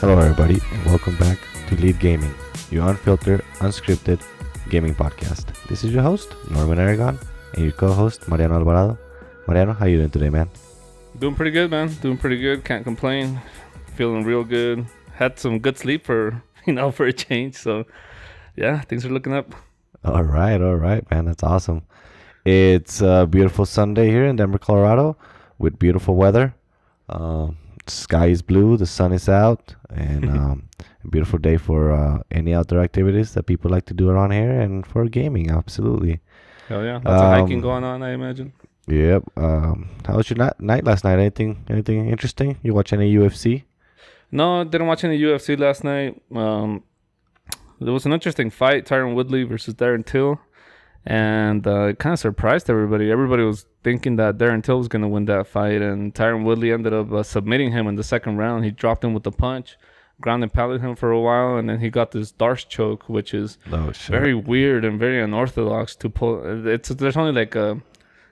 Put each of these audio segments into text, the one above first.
Hello, everybody, and welcome back to Lead Gaming, your unfiltered, unscripted gaming podcast. This is your host, Norman Aragon, and your co-host, Mariano Alvarado. Mariano, how you doing today, man? Doing pretty good, man. Doing pretty good. Can't complain. Feeling real good. Had some good sleep for a change. So, yeah, things are looking up. All right, man. That's awesome. It's a beautiful Sunday here in Denver, Colorado, with beautiful weather. Sky is blue, the sun is out, and a beautiful day for any outdoor activities that people like to do around here, and for gaming, absolutely. Hell yeah, lots of hiking going on, I imagine. Yep. How was your night last night? Anything interesting? You watch any UFC? No, didn't watch any UFC last night. There was an interesting fight, Tyron Woodley versus Darren Till, and it kind of surprised everybody. Everybody was thinking that Darren Till was going to win that fight, and Tyron Woodley ended up submitting him in the second round. He dropped him with a punch, ground and pounded him for a while, and then he got this Darce choke, which is very weird and very unorthodox to pull. There's only like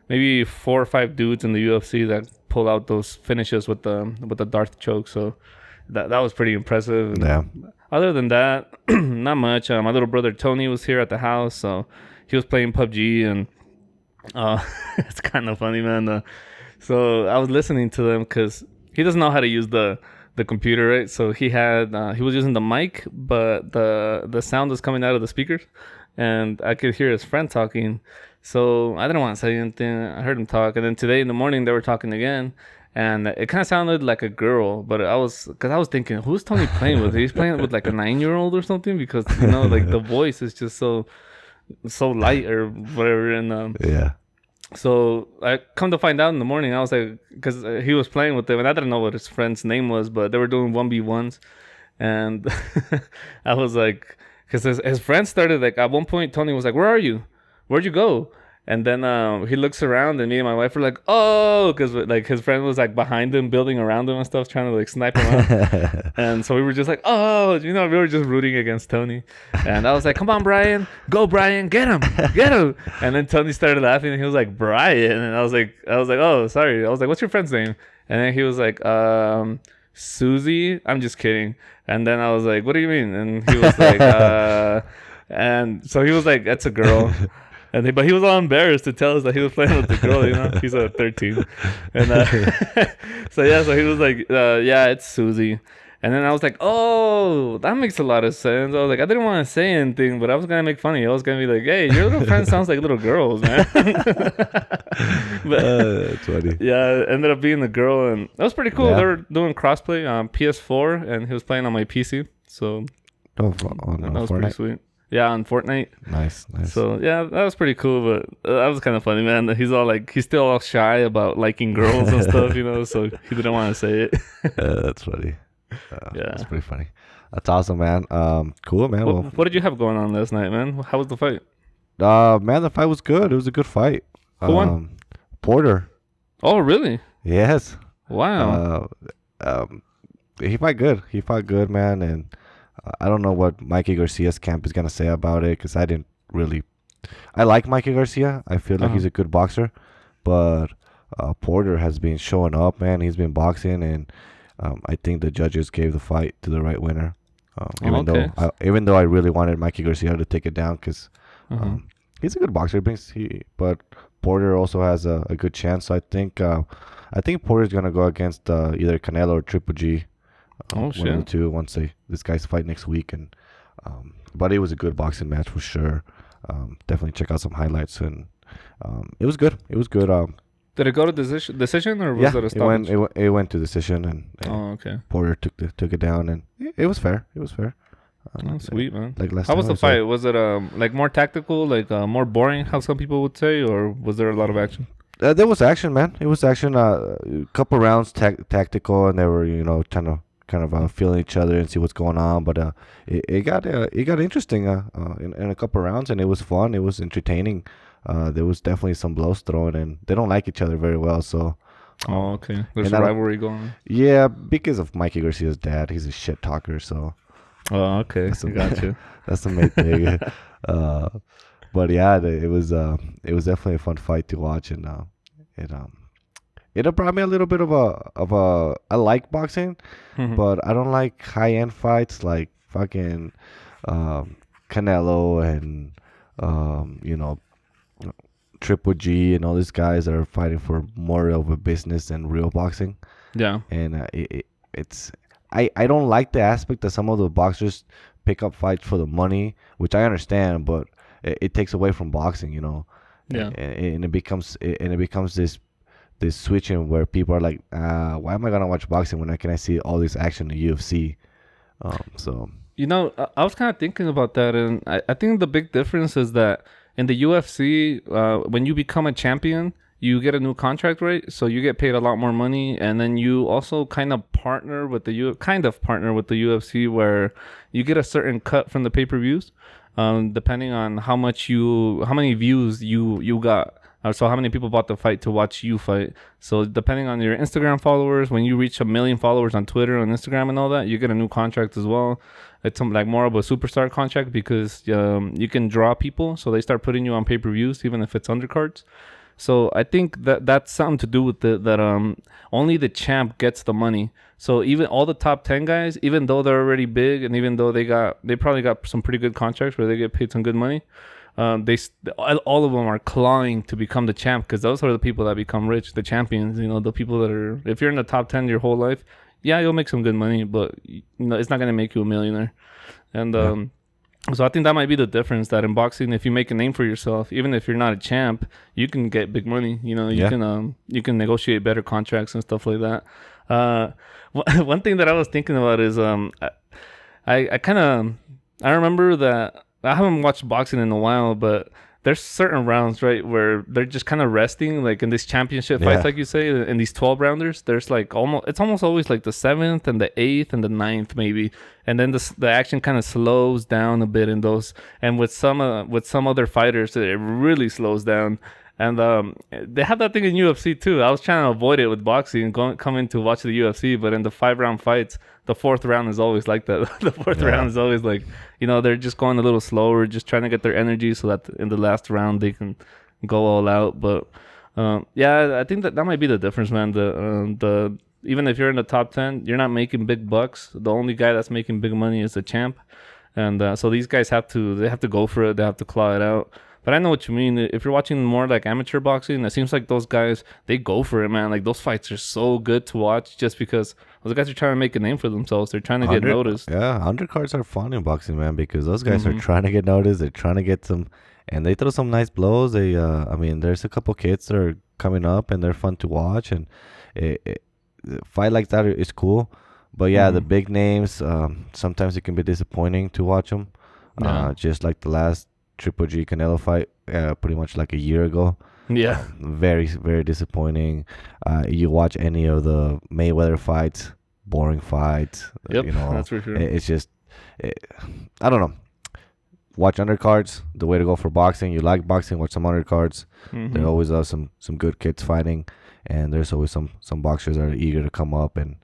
maybe 4 or 5 dudes in the UFC that pull out those finishes with the Darce choke. So that was pretty impressive. Yeah. Other than that, not much. My little brother Tony was here at the house, so he was playing PUBG, and it's kind of funny, man. So I was listening to them because he doesn't know how to use the computer, right? So he was using the mic, but the sound was coming out of the speakers, and I could hear his friend talking. So I didn't want to say anything. I heard him talk, and then today in the morning they were talking again, and it kind of sounded like a girl. But I was thinking, who's Tony playing with? He's playing with like a 9-year-old or something, because like the voice is just so light or whatever. And yeah. So I come to find out in the morning, I was like, because he was playing with them, and I didn't know what his friend's name was, but they were doing 1v1s, and I was like, because his friend started, like, at one point Tony was like, "Where are you? Where'd you go?" And then he looks around, and me and my wife were like, "Oh," because like his friend was like behind him, building around him and stuff, trying to like snipe him out. And so we were just like, "Oh," we were just rooting against Tony. And I was like, "Come on, Brian, go, Brian, get him." And then Tony started laughing, and he was like, "Brian," and I was like, "Oh, sorry." I was like, "What's your friend's name?" And then he was like, "Susie." I'm just kidding. And then I was like, "What do you mean?" And he was like, and so he was like, "That's a girl." But he was all embarrassed to tell us that he was playing with the girl, He's 13. And so he was like, "Yeah, it's Susie." And then I was like, "Oh, that makes a lot of sense." I was like, I didn't want to say anything, but I was going to make fun of you. I was going to be like, "Hey, your little friend sounds like little girls, man." That's funny. Yeah, it ended up being the girl, and that was pretty cool. Yeah. They were doing crossplay on PS4, and he was playing on my PC. So that was pretty sweet. Yeah, on Fortnite. Nice. So, yeah, that was pretty cool, but that was kind of funny, man. He's still all shy about liking girls and stuff, so he didn't want to say it. That's funny. Yeah. That's pretty funny. That's awesome, man. Cool, man. What did you have going on last night, man? How was the fight? Man, the fight was good. It was a good fight. Who won? Porter. Oh, really? Yes. Wow. He fought good, man, and I don't know what Mikey Garcia's camp is going to say about it, because I like Mikey Garcia. I feel like he's a good boxer, but Porter has been showing up, man. He's been boxing, and I think the judges gave the fight to the right winner. Even though I really wanted Mikey Garcia to take it down, because he's a good boxer, but Porter also has a good chance. So I think Porter's going to go against either Canelo or Triple G. One of the two once this guy's fight next week, and but it was a good boxing match for sure. Definitely check out some highlights, and it was good. Did it go to decision or was it a stoppage? It went to decision, and Porter took it down, and it was fair. Sweet, man. Like last How was time the fight? Was it like more tactical, like more boring, how some people would say, or was there a lot of action? There was action, man. It was action. A couple rounds tactical, and they were kind of feeling each other and see what's going on, but it got interesting in a couple rounds, and it was fun. It was entertaining. There was definitely some blows thrown, and they don't like each other very well. So, there's a rivalry going on. Yeah, because of Mikey Garcia's dad. He's a shit talker. So, I got you. That's the main thing. But yeah, it was definitely a fun fight to watch, and It'll brought me a little bit of a. I like boxing, Mhm. but I don't like high end fights like fucking um, Canelo and you know, Triple G and all these guys that are fighting for more of a business than real boxing. Yeah. And it's I don't like the aspect that some of the boxers pick up fights for the money, which I understand, but it takes away from boxing, you know, Yeah. and it becomes this switching where people are like, why am I gonna watch boxing when I can I see all this action in the UFC? So I was kind of thinking about that, and I think the big difference is that in the UFC, when you become a champion, you get a new contract, right? So you get paid a lot more money, and then you also kind of partner with the UFC, where you get a certain cut from the pay-per-views, depending on how many views you got. So how many people bought the fight to watch you fight? So depending on your Instagram followers, when you reach 1 million followers on Twitter and Instagram and all that, you get a new contract as well. It's like more of a superstar contract because you can draw people, so they start putting you on pay-per-views even if it's undercards. So I think that's something to do with that only the champ gets the money. So even all the top 10 guys, even though they're already big and even though they probably got some pretty good contracts where they get paid some good money, all of them are clawing to become the champ because those are the people that become rich, the champions. The people that are, if you're in the top 10 your whole life, yeah, you'll make some good money, but it's not gonna make you a millionaire. And yeah, so I think that might be the difference. That in boxing, if you make a name for yourself, even if you're not a champ, you can get big money. You yeah, can negotiate better contracts and stuff like that. Uh, one thing that I was thinking about is I kind of I remember that I haven't watched boxing in a while, but there's certain rounds, right, where they're just kind of resting, like in these championship fights, yeah. like you say, in these 12 rounders. There's like almost always like the seventh and the eighth and the ninth maybe, and then the action kind of slows down a bit in those. And with some other fighters, it really slows down. And they have that thing in UFC too. I was trying to avoid it with boxing and coming to watch the UFC, but in the 5 round fights, the fourth round is always like that. The fourth Yeah. round is always like, they're just going a little slower, just trying to get their energy so that in the last round they can go all out. But yeah, I think that might be the difference, man. The even if you're in the top 10, you're not making big bucks. The only guy that's making big money is the champ, and so these guys have to go for it. They have to claw it out. But I know what you mean. If you're watching more like amateur boxing, it seems like those guys, they go for it, man. Like those fights are so good to watch just because those guys are trying to make a name for themselves. They're trying to get noticed. Yeah, undercards are fun in boxing, man, because those guys are Mm-hmm. trying to get noticed. They're trying to get some, and they throw some nice blows. I mean, there's a couple kids that are coming up, and they're fun to watch. And fight like that is cool. But yeah, the Mm-hmm. big names, sometimes it can be disappointing to watch them. Yeah. Just like the last Triple G Canelo fight, pretty much like a year ago. Yeah. Very, very disappointing. You watch any of the Mayweather fights, boring fights. Yep. That's for sure. It's just, it, I don't know. Watch undercards, the way to go for boxing. You like boxing, watch some undercards. Mm-hmm. There always are some good kids fighting, and there's always some boxers that are eager to come up. And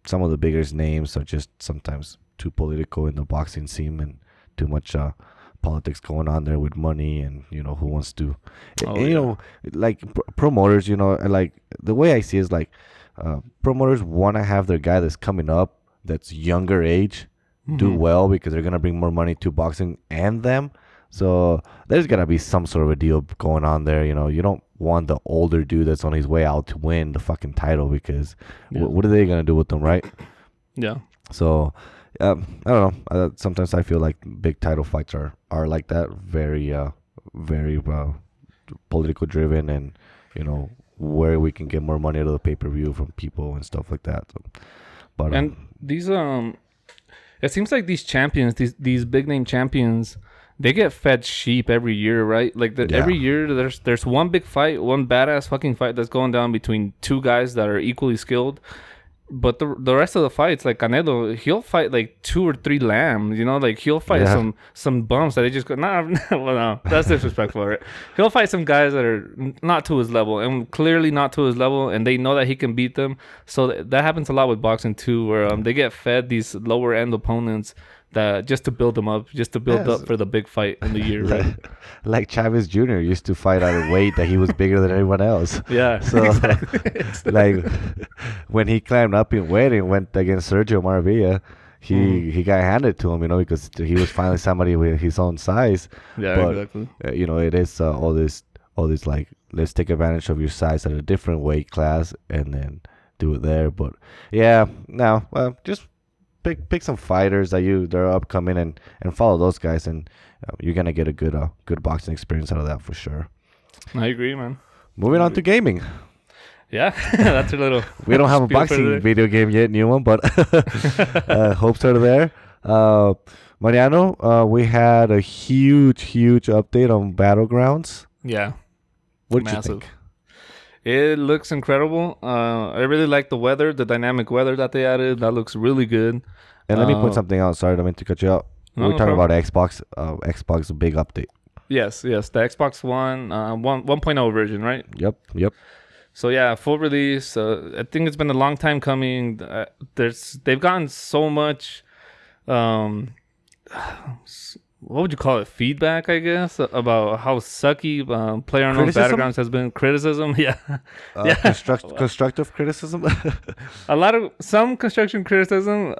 some of the biggest names are just sometimes too political in the boxing scene and too much politics going on there with money and who wants to Oh, and, yeah. like promoters, like the way I see is like promoters want to have their guy that's coming up that's younger age do Mm-hmm. well because they're gonna bring more money to boxing and them. So there's gotta be some sort of a deal going on there. You don't want the older dude that's on his way out to win the fucking title because Yeah. what are they gonna do with them, right? Yeah. So I don't know. Sometimes I feel like big title fights are like that, very political driven, and where we can get more money out of the pay per view from people and stuff like that. So, but And these it seems like these champions, these big name champions, they get fed sheep every year, right? Like yeah, every year there's one big fight, one badass fucking fight that's going down between two guys that are equally skilled. But the rest of the fights, like Canelo, he'll fight like 2 or 3 lambs, like he'll fight yeah, some bums that they just go, nah, well, no, that's disrespectful, right? He'll fight some guys that are not to his level and clearly not to his level, and they know that he can beat them. So that happens a lot with boxing too, where they get fed these lower end opponents that just to build them up, just to build up for the big fight in the year. Right? Like Chavez Jr. used to fight at a weight that he was bigger than everyone else. Yeah. So, like, when he climbed up in weight and went against Sergio Maravilla, he got handed to him, because he was finally somebody with his own size. Yeah, but, exactly. It is all this like, let's take advantage of your size at a different weight class and then do it there. But yeah, no, just pick some fighters that are upcoming and follow those guys, and you're gonna get a good boxing experience out of that for sure. I agree, man. Moving on to gaming. Yeah, that's a little. We don't have a boxing video game yet, new one, but hopes are there. Mariano, we had a huge update on Battlegrounds. Yeah. What did you think? It looks incredible. I really like the weather, the dynamic weather that they added. That looks really good. And let me point something out. Sorry, I meant to cut you out. We're talking about Xbox. Xbox, a big update. Yes. The Xbox One 1.0 version, right? Yep. So yeah, full release. I think it's been a long time coming. They've gotten so much. What would you call it? Feedback, I guess, about how sucky PlayerUnknown's Battlegrounds has been. Criticism, yeah. Constructive criticism. Some construction criticism,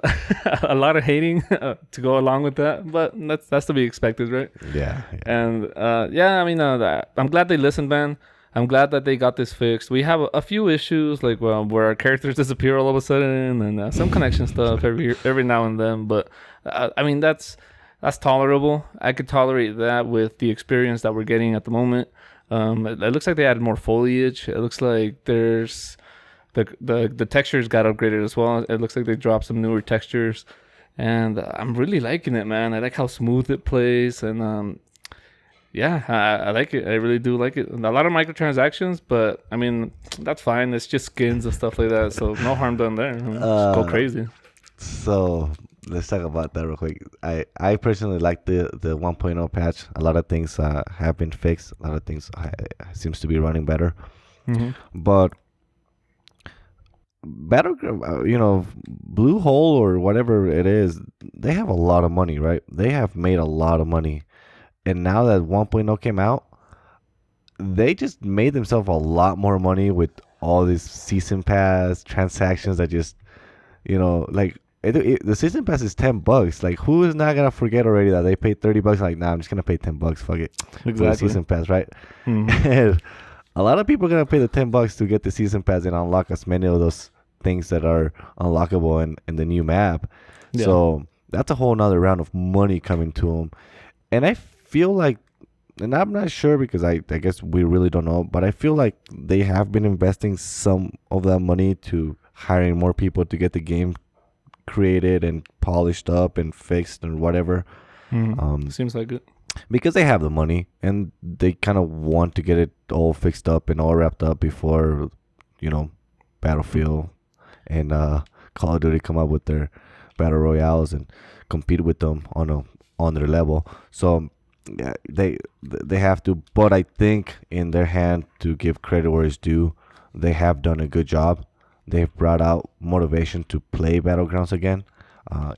a lot of hating to go along with that, but that's to be expected, right? Yeah. And I'm glad they listened, man. I'm glad that they got this fixed. We have a few issues, like where our characters disappear all of a sudden, and some connection stuff every now and then. But that's tolerable. I could tolerate that with the experience that we're getting at the moment. It looks like they added more foliage. It looks like there's the textures got upgraded as well. It looks like they dropped some newer textures, and I'm really liking it, man. I like how smooth it plays, and yeah, I like it. I really do like it. A lot of microtransactions, but I mean, that's fine. It's just skins and stuff like that, so no harm done there. Just go crazy. So let's talk about that real quick. I personally like the 1.0 patch. A lot of things have been fixed. A lot of things seems to be running better. Mm-hmm. But Blue Hole or whatever it is, they have a lot of money, right? They have made a lot of money. And now that 1.0 came out, they just made themselves a lot more money with all these season pass transactions that just, like the season pass is $10. Like, who is not gonna forget already that they paid $30? Like, nah, I'm just gonna pay $10. Fuck it, exactly. For the season pass, right? Mm-hmm. And a lot of people are gonna pay the $10 to get the season pass and unlock as many of those things that are unlockable in the new map. Yeah. So that's a whole nother round of money coming to them, and I feel like, and I'm not sure because I guess we really don't know, but I feel like they have been investing some of that money to hiring more people to get the game created and polished up and fixed and whatever. Seems like it. Because they have the money and they kind of want to get it all fixed up and all wrapped up before, Battlefield and Call of Duty come up with their battle royales and compete with them on their level. So yeah, they have to, but I think in their hand, to give credit where it's due, they have done a good job. They've brought out motivation to play Battlegrounds again.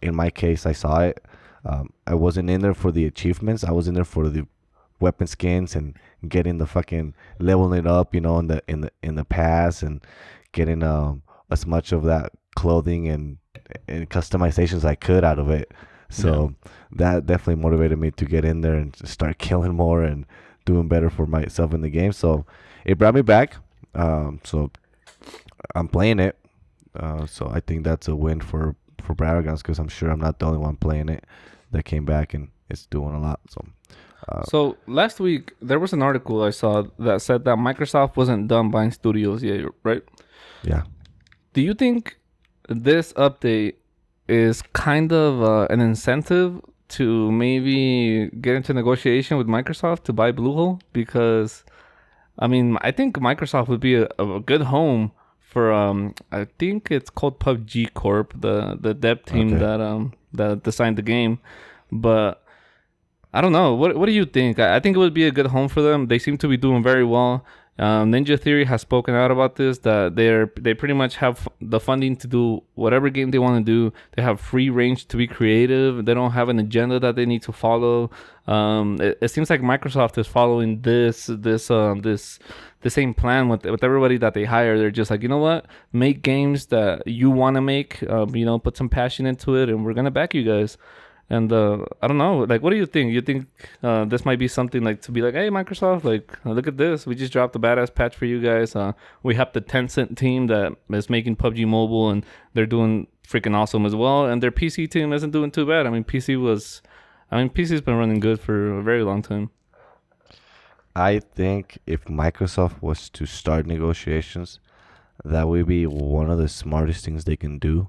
In my case, I saw it. I wasn't in there for the achievements. I was in there for the weapon skins and getting the fucking leveling it up, in the pass, and getting as much of that clothing and customizations as I could out of it. So that definitely motivated me to get in there and start killing more and doing better for myself in the game. So it brought me back. So I'm playing it. So I think that's a win for Battlegrounds, because I'm sure I'm not the only one playing it that came back and it's doing a lot. So last week there was an article I saw that said that Microsoft wasn't done buying studios yet, right? Yeah. Do you think this update is kind of an incentive to maybe get into negotiation with Microsoft to buy Bluehole? Because I think Microsoft would be a good home for I think it's called PUBG Corp, the dev team that designed the game. But I don't know. What do you think? I think it would be a good home for them. They seem to be doing very well. Ninja Theory has spoken out about this, that they pretty much have the funding to do whatever game they want to do. They have free range to be creative. They don't have an agenda that they need to follow. It seems like Microsoft is following the same plan with everybody that they hire. They're just like, you know what, make games that you want to make. Put some passion into it, and we're gonna back you guys. And I don't know, like, what do you think? You think this might be something like to be like, hey, Microsoft, like, look at this. We just dropped a badass patch for you guys. We have the Tencent team that is making PUBG Mobile, and they're doing freaking awesome as well. And their PC team isn't doing too bad. I mean, PC's been running good for a very long time. I think if Microsoft was to start negotiations, that would be one of the smartest things they can do,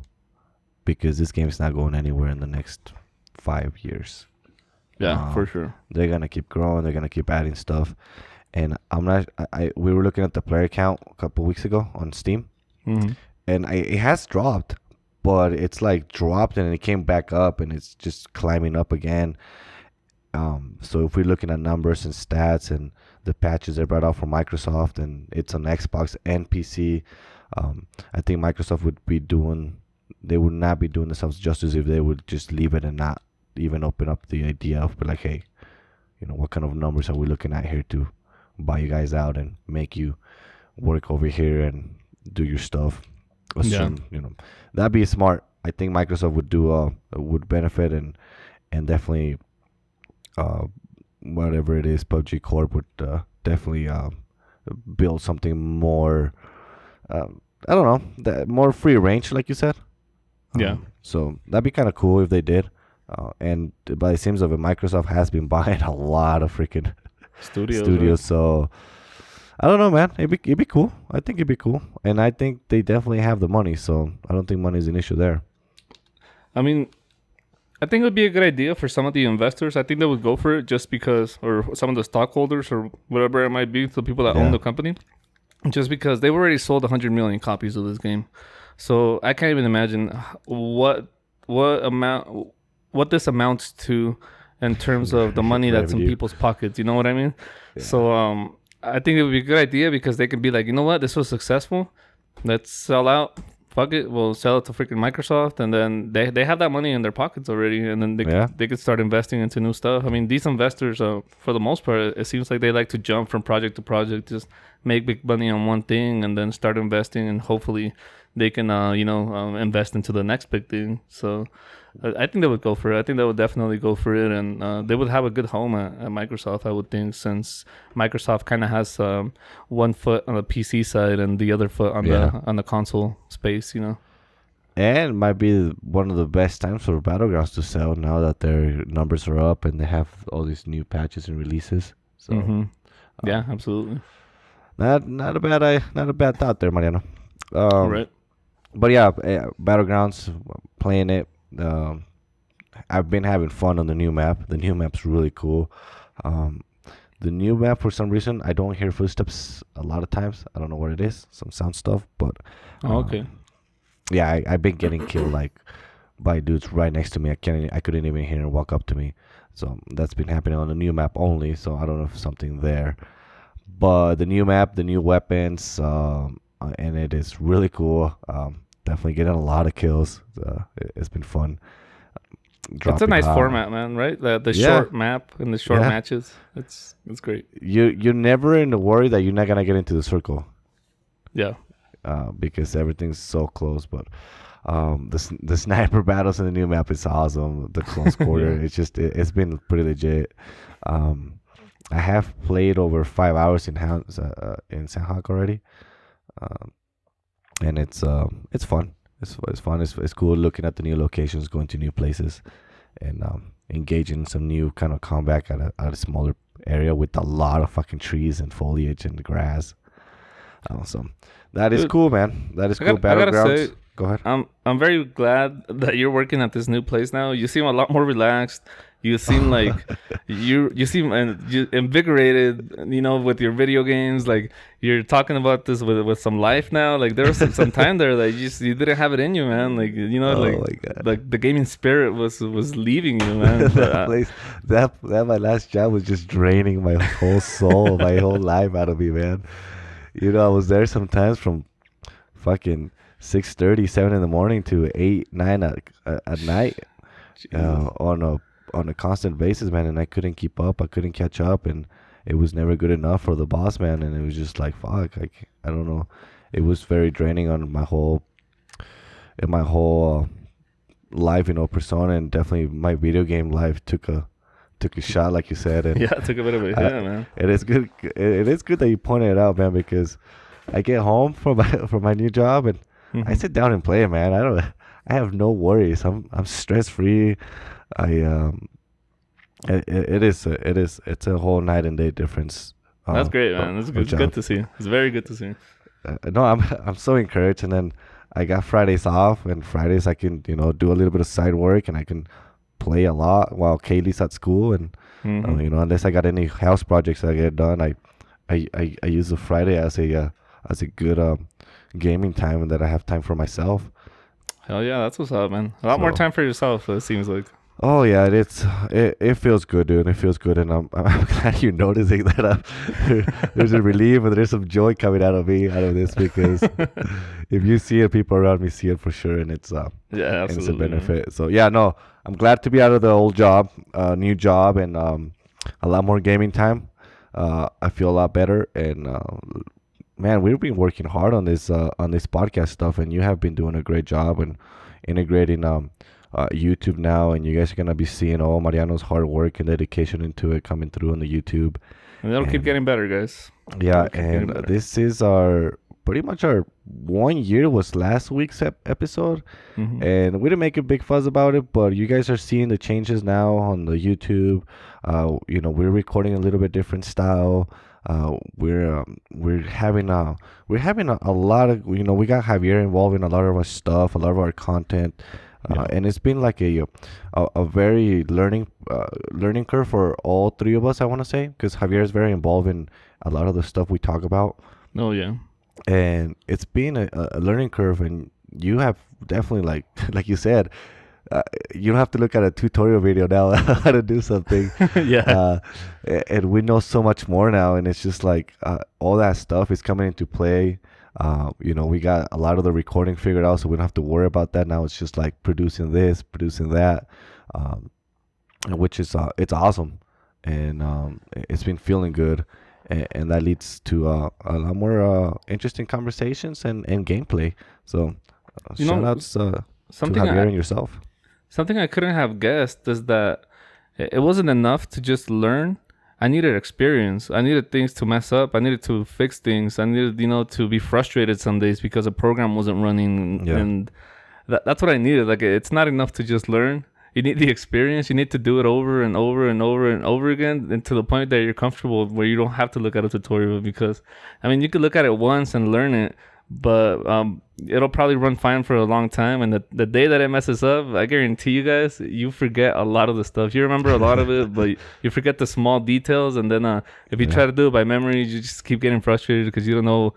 because this game is not going anywhere in the next 5 years. Yeah, for sure. They're gonna keep growing. They're gonna keep adding stuff. And we were looking at the player count a couple weeks ago on Steam, Mm-hmm. and it has dropped, but it's like dropped and it came back up, and it's just climbing up again. So if we're looking at numbers and stats and the patches they brought out for Microsoft, and it's on Xbox and PC, I think Microsoft they would not be doing themselves justice if they would just leave it and not even open up the idea of, like, hey, what kind of numbers are we looking at here to buy you guys out and make you work over here and do your stuff. That'd be smart. I think Microsoft would benefit, and definitely whatever it is, PUBG Corp would definitely build something more, I don't know, more free range, like you said. Yeah. So that'd be kind of cool if they did. And by the seems of it, Microsoft has been buying a lot of freaking studios. Right? So I don't know, man. It'd be cool. I think it'd be cool, and I think they definitely have the money. So I don't think money is an issue there. I mean, I think it would be a good idea for some of the investors. I think they would go for it just because, or some of the stockholders or whatever it might be, the people that own the company, just because they've already sold 100 million copies of this game. So I can't even imagine what this amounts to in terms of the money that's in people's pockets. You know what I mean? Yeah. So I think it would be a good idea, because they can be like, you know what, this was successful. Let's sell out. Fuck it, we'll sell it to freaking Microsoft, and then they have that money in their pockets already, and then they could start investing into new stuff. I mean, these investors, for the most part, it seems like they like to jump from project to project, just make big money on one thing, and then start investing, and hopefully they can, invest into the next big thing. So I think they would go for it. I think they would definitely go for it, and they would have a good home at Microsoft, I would think, since Microsoft kind of has one foot on the PC side and the other foot on the console space, And might be one of the best times for Battlegrounds to sell now that their numbers are up and they have all these new patches and releases. So yeah, absolutely. Not a bad thought there, Mariano. Right. But yeah, Battlegrounds, playing it. I've been having fun on the new map. The new map's really cool. The new map, for some reason, I don't hear footsteps a lot of times. I don't know what it is. Some sound stuff, but okay. Yeah, I've been getting killed like by dudes right next to me. I couldn't even hear him walk up to me. So that's been happening on the new map only. So I don't know if something there. But the new map, the new weapons, and it is really cool. Definitely getting a lot of kills. It's been fun. It's a nice format, man. Right? The short map and the short matches. It's great. You're never in the worry that you're not gonna get into the circle. Yeah. Because everything's so close. But the sniper battles in the new map is awesome. The close quarter, it's been pretty legit. I have played over 5 hours in Sanhok already. And it's fun. It's fun. It's cool looking at the new locations, going to new places, and engaging in some new kind of combat at a smaller area with a lot of fucking trees and foliage and grass. So that is cool, man. That is cool. Battlegrounds. Go ahead. I'm very glad that you're working at this new place now. You seem a lot more relaxed. You seem like you seem invigorated, with your video games. Like, you're talking about this with some life now. Like, there was some time there that you didn't have it in you, man. Like, like the gaming spirit was leaving you, man. that my last job was just draining my whole soul, my whole life out of me, man. I was there sometimes from fucking 6:30, 7 in the morning to 8, 9 at night Jesus. on a constant basis, man. And I couldn't keep up. I couldn't catch up, and it was never good enough for the boss, man. And it was just like fuck. I don't know. It was very draining on my whole life, persona, and definitely my video game life took a shot, like you said. And Yeah, I took a bit of a hit, man. it is good. It is good that you pointed it out, man, because I get home from my new job and I sit down and play, man. I have no worries. I'm stress free. I it's a whole night and day difference. That's great, man. That's good. It's good to see. It's very good to see. No, I'm so encouraged. And then I got Fridays off, and Fridays I can do a little bit of side work, and I can play a lot while Kaylee's at school. And unless I got any house projects that I get done, I use the Friday as a good gaming time, and that I have time for myself. Hell yeah, that's what's up, man. A lot more time for yourself, it seems like. Oh yeah, it feels good, dude. It feels good, and I'm glad you're noticing that there's a relief and there's some joy coming out of this, because if you see it, people around me see it for sure, and it's yeah, absolutely, and it's a benefit. Man. So yeah, no, I'm glad to be out of the old job, new job, and a lot more gaming time. I feel a lot better, and man, we've been working hard on this podcast stuff, and you have been doing a great job and integrating YouTube now, and you guys are gonna be seeing all Mariano's hard work and dedication into it coming through on the YouTube. And it'll keep getting better, guys. Yeah, and this is pretty much our 1 year was last week's episode, and we didn't make a big fuzz about it, but you guys are seeing the changes now on the YouTube. We're recording a little bit different style. We're having a lot of we got Javier involved in a lot of our stuff, a lot of our content. And it's been like a very learning curve for all three of us, I want to say, because Javier is very involved in a lot of the stuff we talk about. Oh yeah, and it's been a learning curve, and you have definitely like you said, you don't have to look at a tutorial video now how to do something. Yeah. And we know so much more now, and it's just like all that stuff is coming into play. We got a lot of the recording figured out, so we don't have to worry about that now. It's just like producing this, producing that, which is it's awesome, and it's been feeling good, and that leads to a lot more interesting conversations and gameplay. So shout outs to Javier and yourself. Something I couldn't have guessed is that it wasn't enough to just learn. I needed experience. I needed things to mess up. I needed to fix things. I needed, to be frustrated some days because a program wasn't running. Yeah. And that's what I needed. Like, it's not enough to just learn. You need the experience. You need to do it over and over and over and over again, and to the point that you're comfortable where you don't have to look at a tutorial, because, you could look at it once and learn it, but it'll probably run fine for a long time, and the day that it messes up, I guarantee you guys, you forget a lot of the stuff. You remember a lot of it, but you forget the small details, and then if you try to do it by memory, you just keep getting frustrated because you don't know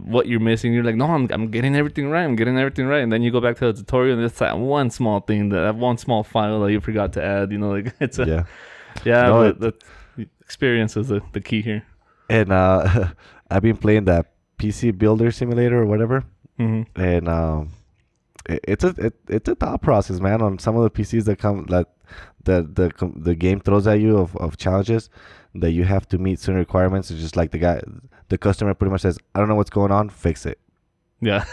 what you're missing. You're like, no, I'm getting everything right, and then you go back to the tutorial, and it's that one small thing, that one small file that you forgot to add. It's the experience is the key here. And I've been playing that PC Builder Simulator or whatever, and it's a thought process, man. On some of the PCs that come, that the game throws at you of challenges that you have to meet certain requirements. It's just like the customer pretty much says, I don't know what's going on, fix it. Yeah.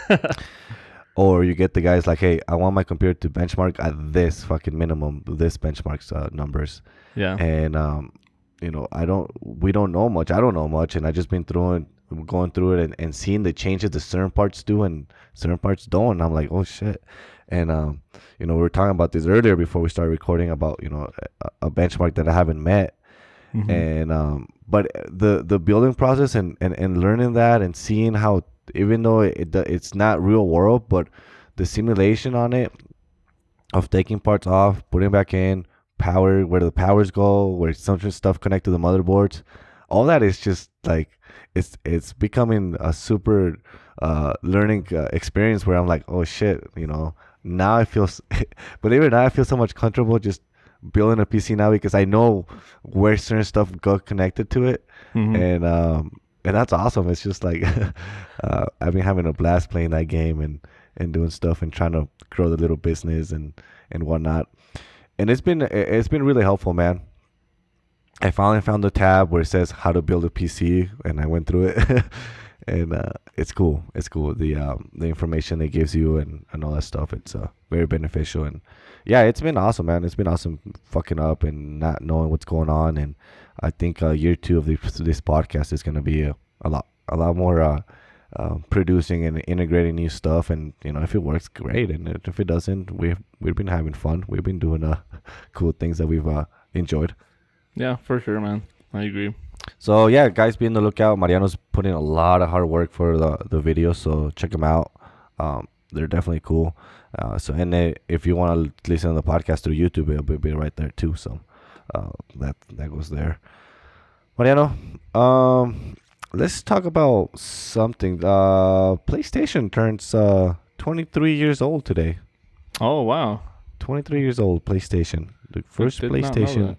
Or you get the guys like, hey, I want my computer to benchmark at this fucking minimum, this benchmark's numbers. Yeah. And we don't know much. I don't know much, and I just been going through it and seeing the changes that certain parts do and certain parts don't. And I'm like, oh shit. And we were talking about this earlier before we started recording about a benchmark that I haven't met. And but the building process and learning that and seeing how, even though it's not real world, but the simulation on it of taking parts off, putting back in, power, where the powers go, where some stuff connect to the motherboards, all that is just like it's becoming a super learning experience where I'm like, oh shit, now I feel believe it or not, I feel so much comfortable just building a PC now, because I know where certain stuff got connected to it. And and that's awesome. It's just like I've been having a blast playing that game and doing stuff and trying to grow the little business and whatnot. And it's been really helpful, man. I finally found the tab where it says how to build a PC, and I went through it, and it's cool. It's cool. The information it gives you and all that stuff. It's very beneficial, and yeah, it's been awesome, man. It's been awesome fucking up and not knowing what's going on, and I think year 2 of this podcast is gonna be a lot more producing and integrating new stuff, and if it works, great, and if it doesn't, we've been having fun. We've been doing cool things that we've enjoyed. Yeah, for sure, man. I agree. So yeah, guys, be on the lookout. Mariano's putting a lot of hard work for the videos, so check them out. They're definitely cool. If you want to listen to the podcast through YouTube, it'll be right there too. So that goes there. Mariano, let's talk about something. PlayStation turns 23 years old today. Oh wow, 23 years old. PlayStation, the first did not know PlayStation that.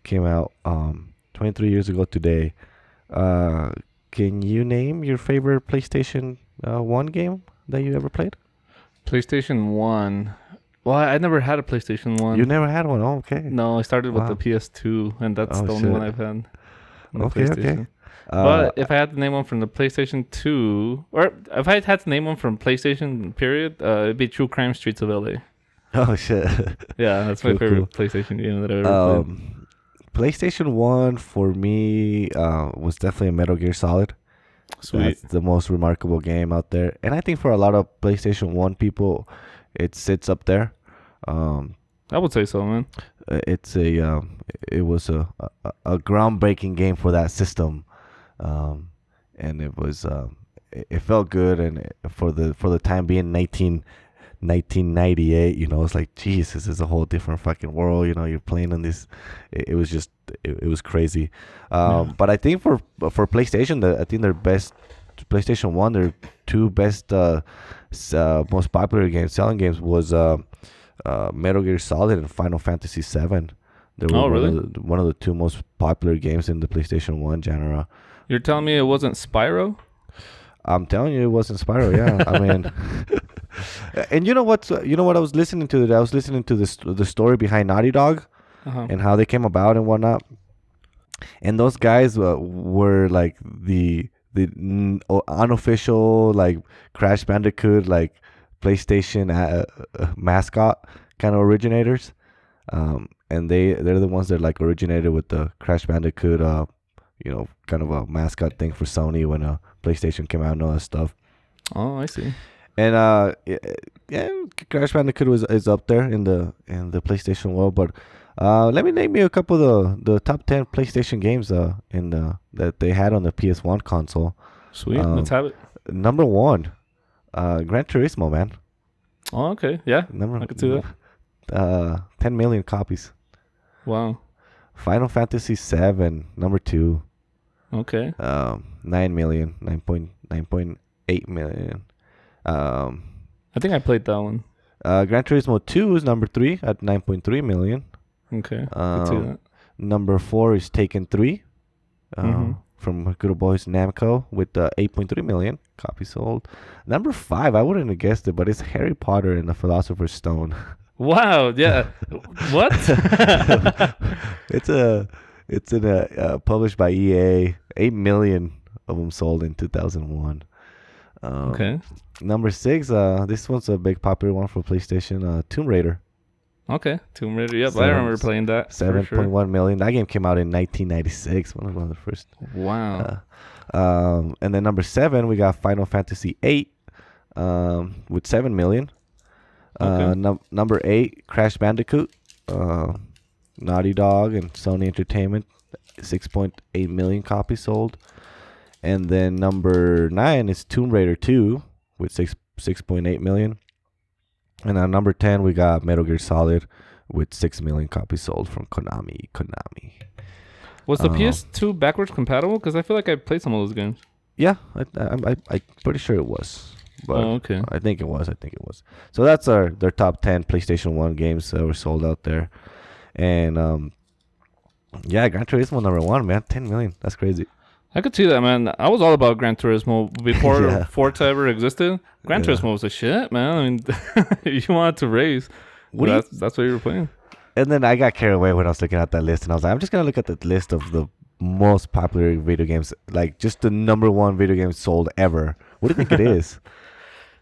came out 23 years ago today. Can you name your favorite PlayStation 1 game that you ever played? PlayStation 1. Well, I never had a PlayStation 1. You never had one? Oh, okay. No, I started with Wow. the PS2, and that's Oh, the only shit. one I've had. on the Okay, okay. PlayStation. Uh, But if I had to name one from the PlayStation 2, or if I had to name one from PlayStation, period, it'd be True Crime Streets of LA. oh, shit. Yeah, that's my Cool, favorite PlayStation game that I've ever played. PlayStation 1 for me was definitely a Metal Gear Solid. Sweet. That's the most remarkable game out there. And I think for a lot of PlayStation 1 people, it sits up there. I would say so, man. It was a groundbreaking game for that system. And it was it felt good, and for the time being, 1998, it's like, geez, this is a whole different fucking world. You're playing on this. It was just it was crazy. But I think for PlayStation, I think their best PlayStation 1, their two best most popular games, selling games, was Metal Gear Solid and Final Fantasy 7. They were really? one of the two most popular games in the PlayStation 1 genre. You're telling me it wasn't Spyro? I'm telling you, it wasn't Spyro. Yeah, I mean, and you know what? I was listening to it. I was listening to the story behind Naughty Dog Uh-huh. and how they came about and whatnot. And those guys were like the unofficial, like, Crash Bandicoot, like, PlayStation mascot kind of originators. And they're the ones that, like, originated with the Crash Bandicoot, kind of a mascot thing for Sony when PlayStation came out and all that stuff. Oh, I see. And yeah, Crash Bandicoot is up there in the PlayStation world. But let me name you a couple of the top 10 PlayStation games that they had on the PS1 console. Sweet. Let's have it. Number 1, Gran Turismo, man. Oh, okay. Yeah. I could see that. 10 million copies. Wow. Final Fantasy 7, number 2. Okay. 9 million, 9.8 million. I think I played that one. Gran Turismo 2 is number 3 at 9.3 million. Okay. I could see that. Number 4 is Taken 3 Mhm. from good old boys Namco with 8.3 million copies sold. Number 5, I wouldn't have guessed it, but it's Harry Potter and the Philosopher's Stone. Wow. Yeah. What? It's published by EA. 8 million of them sold in 2001. Okay. Number 6, this one's a big popular one for PlayStation, Tomb Raider. Okay. Tomb Raider. Yep. I Seven- remember playing that. for 7.1 million. That game came out in 1996. One of the first. sure. Wow. And then number 7, we got Final Fantasy 8 with 7 million. Okay. Number 8, Crash Bandicoot. Naughty Dog and Sony Entertainment, 6.8 million copies sold. And then number 9 is Tomb Raider 2 with 6.8 million. And on number 10, we got Metal Gear Solid with 6 million copies sold from Konami. Was the PS2 backwards compatible? Because I feel like I played some of those games. Yeah, I'm pretty sure it was. But Oh, okay. I think it was. So that's their top 10 PlayStation 1 games that were sold out there. And yeah, Gran Turismo number 1, man, 10 million. That's crazy. I could see that, man. I was all about Gran Turismo before Yeah. Forza ever existed. Gran Yeah. Turismo was the shit, man. I mean, you wanted to race. What do you That's what you were playing. And then I got carried away when I was looking at that list, and I was like, I'm just gonna look at the list of the most popular video games, like just the number one video game sold ever. What do you think it is?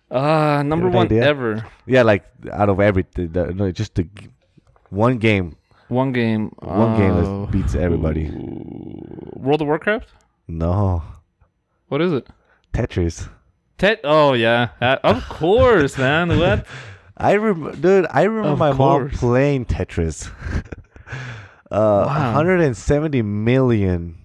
Number an one idea? ever. Yeah, like out of everything, no, just the one game, One game. one game that beats everybody. World of Warcraft? No, What is it? Tetris. Oh, yeah. Of course, man. What? I remember Of my mom course. playing Tetris. Wow. 170 million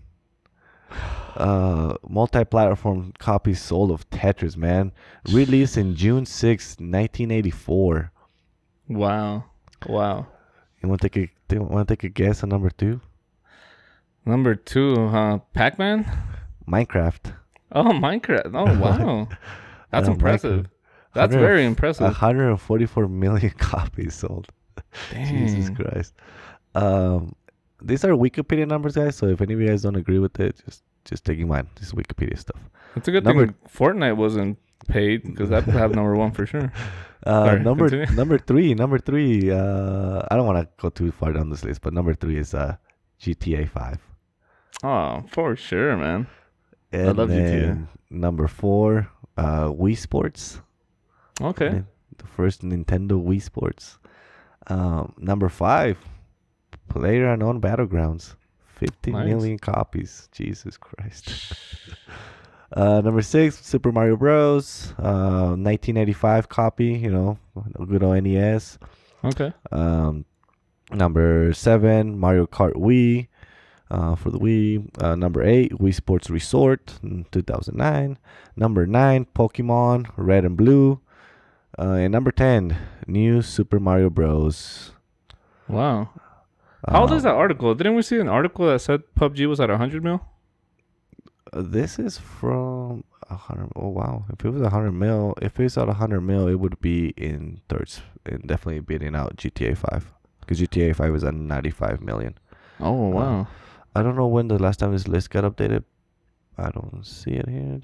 multi-platform copies sold of Tetris, man. Released in June 6, 1984. Wow. You want to take a guess on number 2? Number 2, Pac-Man? Minecraft. Oh, Minecraft. Oh, wow. That's impressive. Minecraft. That's 100 very impressive. 144 million copies sold. Jesus Dang. Christ. These are Wikipedia numbers, guys. So if any of you guys don't agree with it, just take in mind. This is Wikipedia stuff. It's a good thing Fortnite wasn't paid because that would have number 1 for sure. Number continue. number three. I don't want to go too far down this list, but number 3 is GTA 5. Oh, for sure, man. And I love GTA. then number 4, Wii Sports. Okay. The first Nintendo Wii Sports. Number 5, PlayerUnknown Battlegrounds. 50 Nice. million copies. Jesus Christ. Number 6, Super Mario Bros. 1985 copy. You know, good old NES. Okay. Number 7, Mario Kart Wii. For the Wii. Number 8, Wii Sports Resort in 2009. Number 9, Pokemon Red and Blue. And number 10, New Super Mario Bros. Wow. How old is that article? Didn't we see an article that said PUBG was at 100 mil? This is from 100. Oh wow! If it was 100 mil, if it's at 100 mil, it would be in thirds and definitely beating out GTA 5 because GTA 5 is at 95 million. Oh, wow. I don't know when the last time this list got updated. I don't see it here.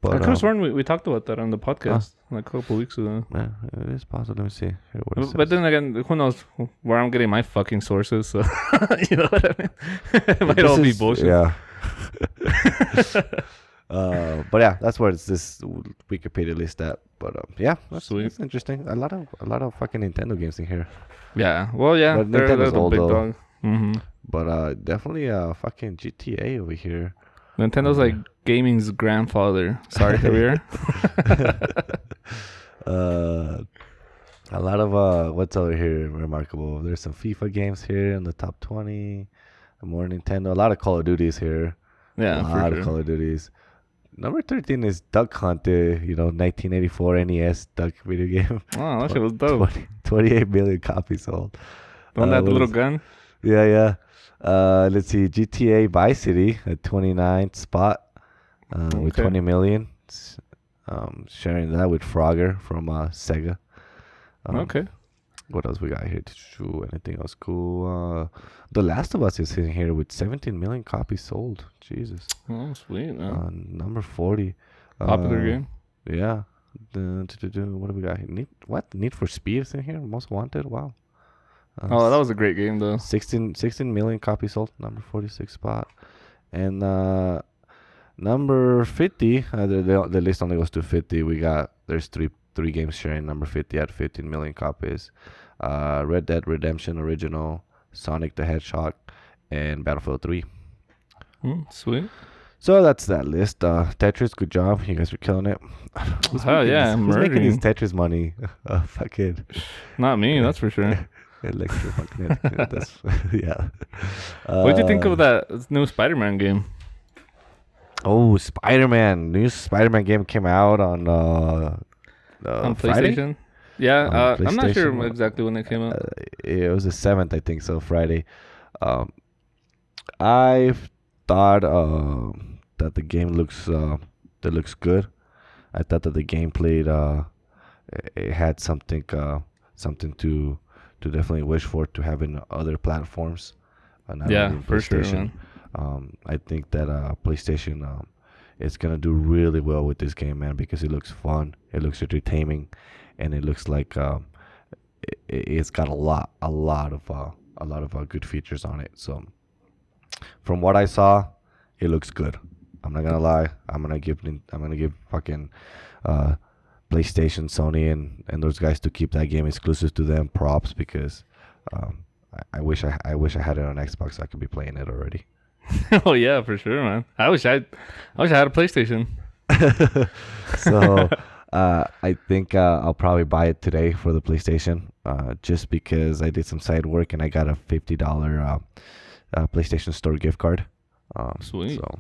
But I could have sworn we talked about that on the podcast like a couple weeks ago. Yeah, it is possible. Let me see. Here, what it But says. then again, who knows where I'm getting my fucking sources? So you know what I mean? It might This all be is- bullshit. Yeah. But yeah, that's where it's this Wikipedia list at. But yeah, that's interesting. A lot of fucking Nintendo games in here. Yeah. Well, yeah. But They're Nintendo's the old, big though. dog. Mm-hmm. But definitely fucking GTA over here. Nintendo's like gaming's grandfather. Sorry, Javier. A lot of what's over here remarkable. There's some FIFA games here in the top 20. More Nintendo. A lot of Call of Duties here. Yeah, A lot of Call of Duties. Number 13 is Duck Hunt. 1984 NES Duck video game. Oh, that shit was dope. 28 million copies sold. On that what little is- gun. Yeah. Let's see. GTA Vice City at 29th spot with Okay. 20 million. Sharing that with Frogger from Sega. Okay. What else we got here? Anything else cool? The Last of Us is in here with 17 million copies sold. Jesus. Oh, sweet, man. Number 40. Popular game. Yeah. What do we got here? Need for Speed is in here. Most Wanted. Wow. Oh, that was a great game, though. 16 million copies sold. Number 46 spot. And number 50. The list only goes to 50. There's three games sharing number 50 at 15 million copies. Red Dead Redemption Original, Sonic the Hedgehog, and Battlefield 3. Sweet. So that's that list. Tetris, good job. You guys are killing it. Hell yeah, Who's making this murdering. Tetris money? Fucking Not me, that's for sure. electromagnetic. That's yeah. What did you think of that new Spider-Man game? Oh, Spider-Man! New Spider-Man game came out on On Friday? PlayStation? Yeah, On I'm not sure PlayStation. exactly when it came out. It was the 7th, I think, so Friday. I thought that the game looks good. I thought that the game played it had something to definitely wish for to have in other platforms. Not Yeah, only for sure, PlayStation. man. I think that PlayStation is gonna do really well with this game, man, because it looks fun, it looks entertaining, and it looks like it's got a lot of good features on it. So from what I saw, it looks good. I'm not gonna lie. I'm gonna give fucking PlayStation, Sony, and those guys to keep that game exclusive to them props because I wish I had it on Xbox so I could be playing it already. Oh yeah, for sure, man. I wish I had a PlayStation. So I think I'll probably buy it today for the PlayStation, just because I did some side work and I got a $50 PlayStation Store gift card. Sweet. So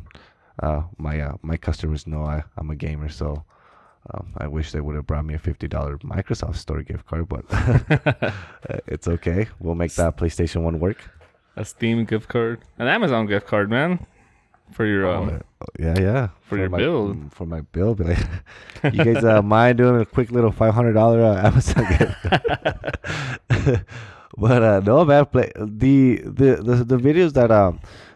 my customers know I'm a gamer, so I wish they would have brought me a $50 Microsoft Store gift card, but it's okay. We'll make that PlayStation 1 work. A Steam gift card, an Amazon gift card, man, for your yeah for your build. For my build, but you guys mind doing a quick little $500 Amazon gift? But no, man, play the videos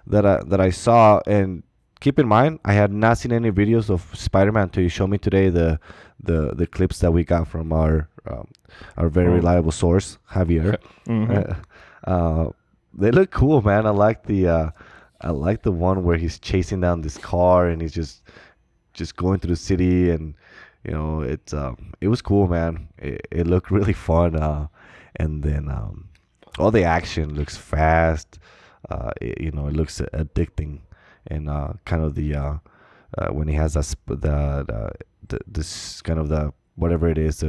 that I saw, and keep in mind I had not seen any videos of Spider-Man until you showed me today the clips that we got from our very reliable source, Javier. Mm-hmm. They look cool, man. I like the one where he's chasing down this car and he's just going through the city, and you know it was cool, man. It looked really fun, and then all the action looks fast. It looks addicting, and kind of the when he has this kind of the whatever it is,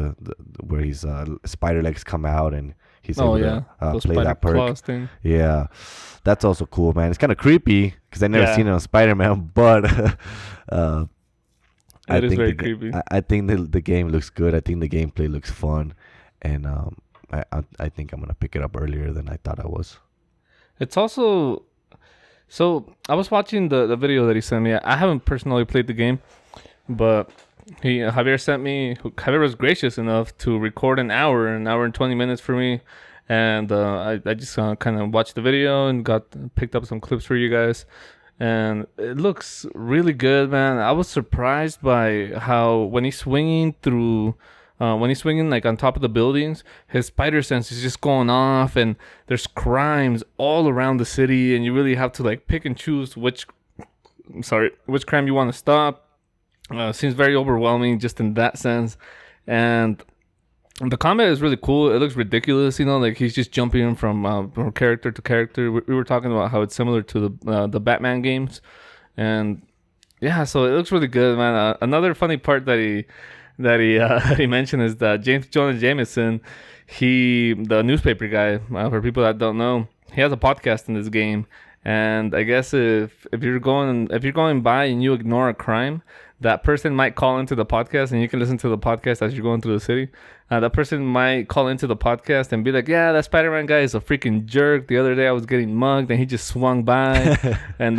where his spider legs come out and he's able to play that perk. Yeah, that's also cool, man. It's kind of creepy because I never seen it on Spider-Man, but it is very creepy. I think the game looks good. I think the gameplay looks fun, and I think I'm gonna pick it up earlier than I thought I was. It's also so I was watching the video that he sent me. I haven't personally played the game, but Javier was gracious enough to record an hour and 20 minutes for me, and I just kind of watched the video and picked up some clips for you guys, and it looks really good, man. I was surprised by how when he's swinging like on top of the buildings, his spider sense is just going off, and there's crimes all around the city, and you really have to like pick and choose which crime you want to stop. Seems very overwhelming just in that sense, and the combat is really cool. It looks ridiculous, like he's just jumping from character to character. We were talking about how it's similar to the Batman games, and yeah, so it looks really good, man. Another funny part that he mentioned is that James Jonah Jameson, the newspaper guy, for people that don't know, he has a podcast in this game. And I guess if you're going by and you ignore a crime, that person might call into the podcast, and you can listen to the podcast as you're going through the city. That person might call into the podcast and be like, "Yeah, that Spider-Man guy is a freaking jerk. The other day I was getting mugged and he just swung by." And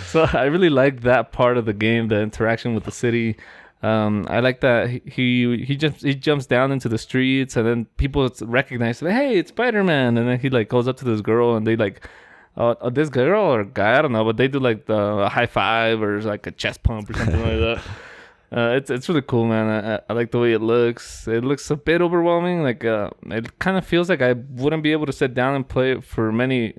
so I really like that part of the game, the interaction with the city. I like that he jumps down into the streets, and then people recognize, like, "Hey, it's Spider-Man," and then he like goes up to this girl, and they like. This girl or guy, I don't know, but they do like the high five or like a chest pump or something like that. It's really cool, man. I like the way it looks. It looks a bit overwhelming. Like it kind of feels like I wouldn't be able to sit down and play it for many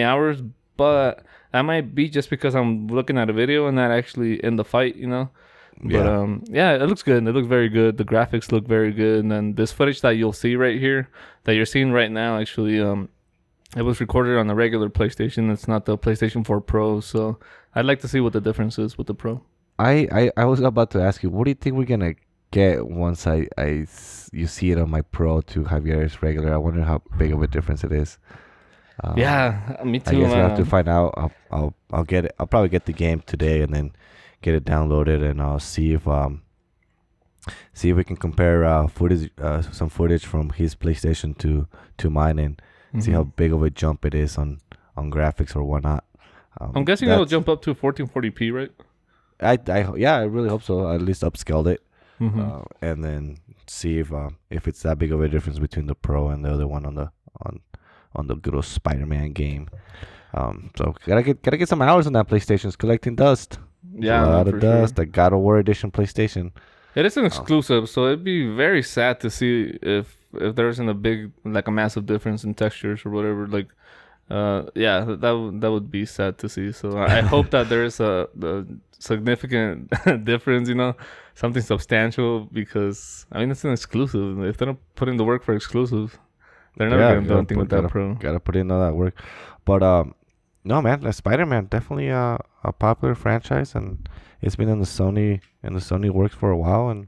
hours, but that might be just because I'm looking at a video and not actually in the fight, Yeah. But yeah, it looks good. It looks very good. The graphics look very good, and then this footage that you'll see right here, that you're seeing right now, actually, it was recorded on the regular PlayStation. It's not the PlayStation 4 Pro, so I'd like to see what the difference is with the Pro. I was about to ask you, what do you think we're gonna get once you see it on my Pro to Javier's regular? I wonder how big of a difference it is. Yeah, me too. I guess we'll have to find out. I'll get it. I'll probably get the game today and then get it downloaded, and I'll see if we can compare some footage from his PlayStation to mine, and see how big of a jump it is on graphics or whatnot. I'm guessing it'll jump up to 1440p, right? I really hope so. I at least upscaled it, and then see if it's that big of a difference between the Pro and the other one on the good old Spider-Man game. So gotta get some hours on that PlayStation. It's collecting dust. Yeah, A no, lot of for dust. sure. The God of War edition PlayStation. It is an Oh, exclusive, so it'd be very sad to see if there isn't a big, like a massive difference in textures or whatever. Like, yeah, that would be sad to see. So I hope that there is a significant difference, something substantial, because I mean it's an exclusive. If they don't put in the work for exclusives, they're never yeah, gonna do anything with that pro. gotta put in all that work. But no man, Spider-Man definitely a popular franchise, and it's been in the Sony works for a while, and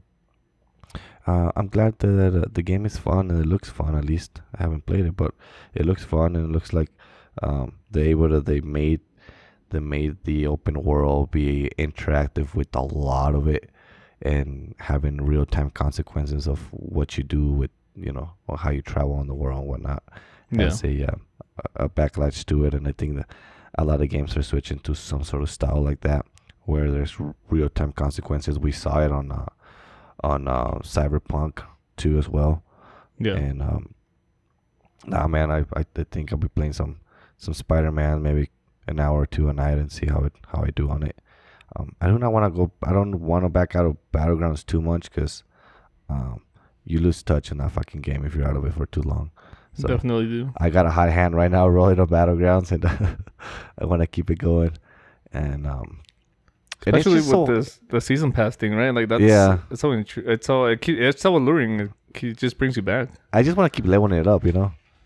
I'm glad that the game is fun and it looks fun. At least I haven't played it, but it looks fun and it looks like they made the open world be interactive with a lot of it, and having real time consequences of what you do with or how you travel in the world and whatnot Yeah, has a backlash to it. And I think that a lot of games are switching to some sort of style like that, where there's real time consequences. We saw it on Cyberpunk 2 as well. yeah. And nah, man, I think I'll be playing some Spider-Man, maybe an hour or two a night, and see how I do on it. I do not want to go. I don't want to back out of Battlegrounds too much, because you lose touch in that fucking game if you're out of it for too long. So Definitely do. I got a hot hand right now rolling on Battlegrounds, and I want to keep it going. And and it's Especially just with so the season pass thing, right? Like that's yeah. it's so it's so alluring. It just brings you back. I just want to keep leveling it up,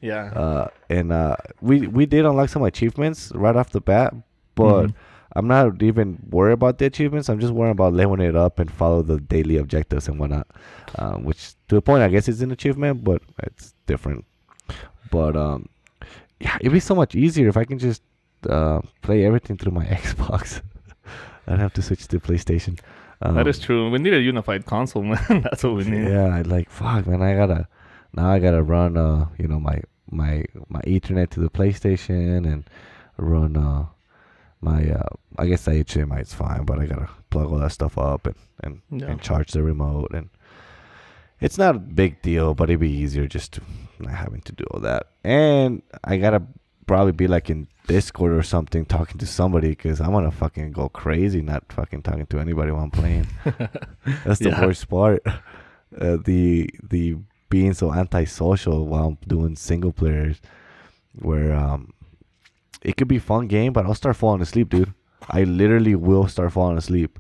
Yeah. And we did unlock some achievements right off the bat, but Mhm. I'm not even worried about the achievements. I'm just worried about leveling it up and follow the daily objectives and whatnot. Which to a point, I guess it's an achievement, but it's different. But yeah, it'd be so much easier if I can just play everything through my Xbox. I'd have to switch to PlayStation. That is true. We need a unified console, man. That's what we need. Yeah, I like fuck, man. I gotta run my Ethernet to the PlayStation, and run my I guess the HDMI is fine, but I gotta plug all that stuff up Yeah. and charge the remote, and it's not a big deal, but it'd be easier just to not having to do all that. And I gotta probably be like in Discord or something talking to somebody, because I'm gonna fucking go crazy not fucking talking to anybody while I'm playing. That's the Yeah. worst part. The being so antisocial while I'm doing single players, where it could be a fun game, but I'll start falling asleep, dude. I literally will start falling asleep.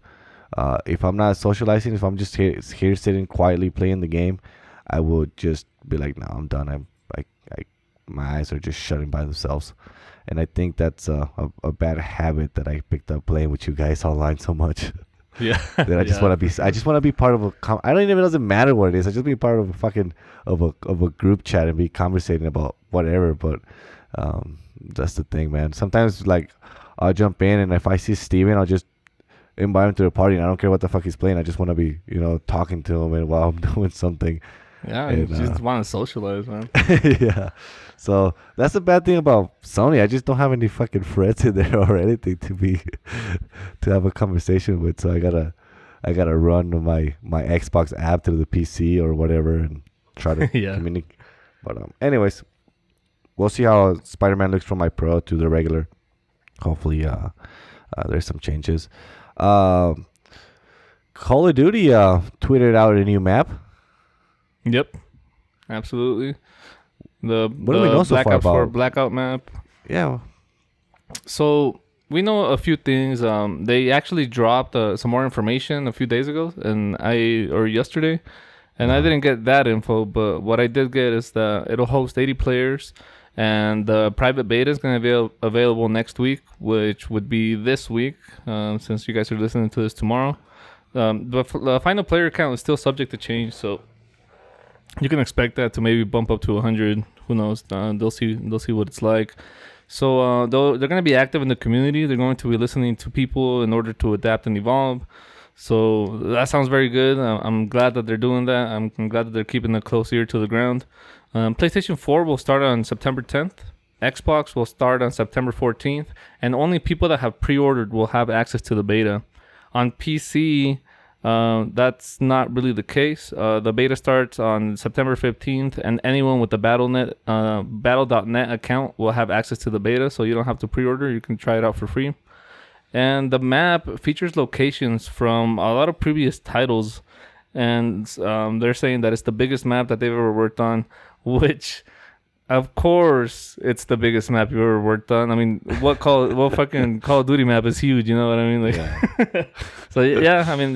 If I'm not socializing, if I'm just here sitting quietly playing the game, I will just be like, no, I'm done. I my eyes are just shutting by themselves, and I think that's a bad habit that I picked up playing with you guys online so much. Yeah. That I just Yeah, want to be. for I sure. just want to be part of a. I don't even. It doesn't matter what it is. I just be part of a fucking of a group chat and be conversating about whatever. But that's the thing, man. Sometimes like I'll jump in, and if I see Steven, I'll just invite him to the party, and I don't care what the fuck he's playing. I just want to be talking to him and while I'm doing something. Yeah, you And just want to socialize, man. yeah. So that's the bad thing about Sony. I just don't have any fucking friends in there or anything to have a conversation with. So I gotta run my Xbox app through the PC or whatever and try to Yeah. communicate. But anyways, we'll see how Spider-Man looks from my Pro to the regular. Hopefully, there's some changes. Call of Duty tweeted out a new map. Yep. Absolutely. What do we know so far Blackout 4 about? Blackout map. Yeah. So we know a few things. They actually dropped some more information a few days ago, or yesterday, and I didn't get that info. But what I did get is that it'll host 80 players, and the private beta is going to be available next week, which would be this week, since you guys are listening to this tomorrow. The final player count is still subject to change, so you can expect that to maybe bump up to 100. Who knows? They'll see what it's like. So they're going to be active in the community. They're going to be listening to people in order to adapt and evolve. So that sounds very good. I'm glad that they're doing that. I'm glad that they're keeping a close ear to the ground. PlayStation 4 will start on September 10th. Xbox will start on September 14th. And only people that have pre-ordered will have access to the beta. On PC, That's not really the case. The beta starts on September 15th, and anyone with the Battle.net account will have access to the beta, so you don't have to pre-order. You can try it out for free. And the map features locations from a lot of previous titles, and they're saying that it's the biggest map that they've ever worked on, which... Of course, it's the biggest map you've ever worked on. I mean, what fucking Call of Duty map is huge? You know what I mean? Like, yeah. So yeah, I mean,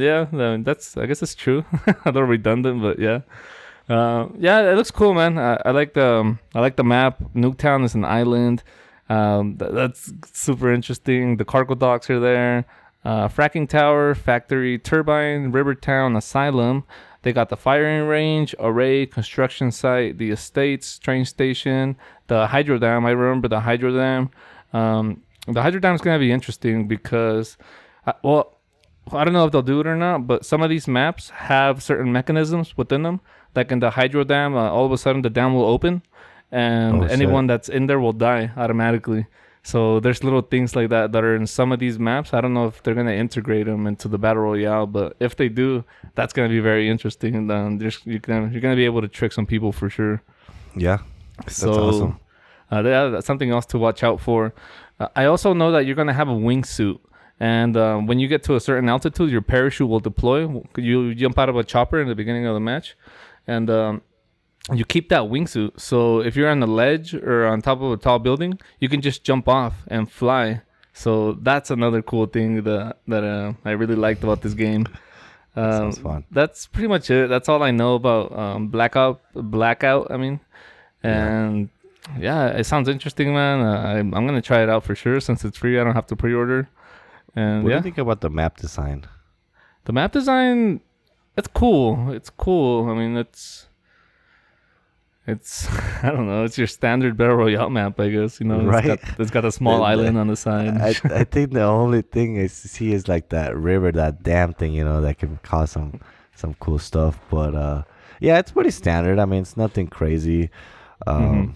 that's, I guess it's true. A little redundant, but yeah, yeah, it looks cool, man. I like the map. Nuketown is an island. That's super interesting. The cargo docks are there. Fracking tower, factory, turbine, Rivertown, asylum. They got the firing range, array, construction site, the estates, train station, the hydro dam. I remember the hydro dam. The hydro dam is going to be interesting because, I don't know if they'll do it or not, but some of these maps have certain mechanisms within them. Like in the hydro dam, all of a sudden the dam will open and anyone that's in there will die automatically. So there's little things like that are in some of these maps. I don't know if they're going to integrate them into the Battle Royale, but if they do, that's going to be very interesting. And you're going to be able to trick some people for sure. Yeah, that's awesome. That's something else to watch out for. I also know that you're going to have a wingsuit. And when you get to a certain altitude, your parachute will deploy. You jump out of a chopper in the beginning of the match. And... you keep that wingsuit, so if you're on the ledge or on top of a tall building, you can just jump off and fly. So that's another cool thing that I really liked about this game. Sounds fun. That's pretty much it. That's all I know about Blackout. I mean, and yeah, it sounds interesting, man. I'm gonna try it out for sure since it's free. I don't have to pre-order. And what do you think about the map design? The map design, it's cool. It's cool. I mean, it's I don't know. It's your standard Battle Royale map, I guess. You know, right? It's got a small island on the side. I think the only thing I see is like that river, that dam thing. You know, that can cause some cool stuff. But yeah, it's pretty standard. I mean, it's nothing crazy. I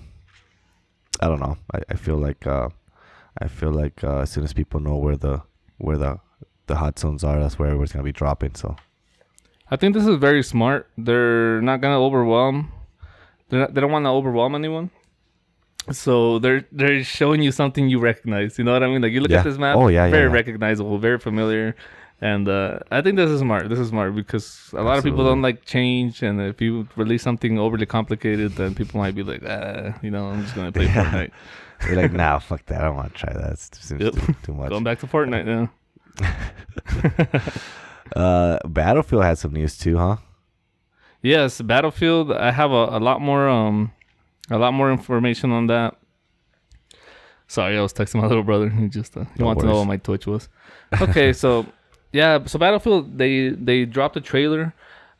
don't know. I feel like as soon as people know where the hot zones are, that's where everyone's gonna be dropping. So I think this is very smart. They're not gonna overwhelm. They don't want to overwhelm anyone, so they're showing you something you recognize. You know what I mean? Like you look at this map, very recognizable, very familiar, and I think this is smart. This is smart because a lot of people don't like change, and if you release something overly complicated, then people might be like, I'm just gonna play Fortnite. You're like, nah, fuck that. I don't want to try that. It seems too much. Going back to Fortnite now. Battlefield had some news too, huh? Yes, Battlefield. I have a lot more information on that. Sorry, I was texting my little brother. He wanted to know what my Twitch was. Okay, so Battlefield, they dropped a trailer,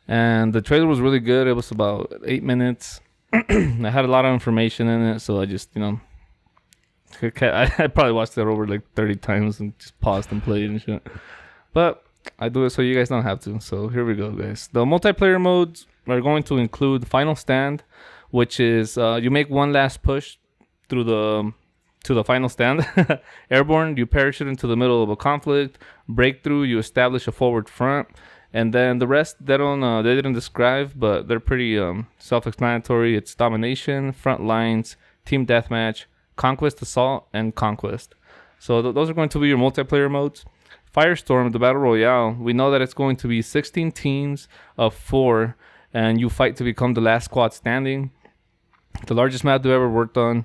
and the trailer was really good. It was about 8 minutes. I had a lot of information in it, so I just I probably watched it over like 30 times and just paused and played and shit. But I do it so you guys don't have to. So here we go, guys. The multiplayer modes are going to include Final Stand, which is you make one last push to the final stand. Airborne, you parachute into the middle of a conflict. Breakthrough, you establish a forward front. And then the rest, they didn't describe, but they're pretty self-explanatory. It's domination, front lines, team deathmatch, conquest, assault, and conquest. So those are going to be your multiplayer modes. Firestorm, the Battle Royale, we know that it's going to be 16 teams of 4, and you fight to become the last squad standing. The largest map they've ever worked on.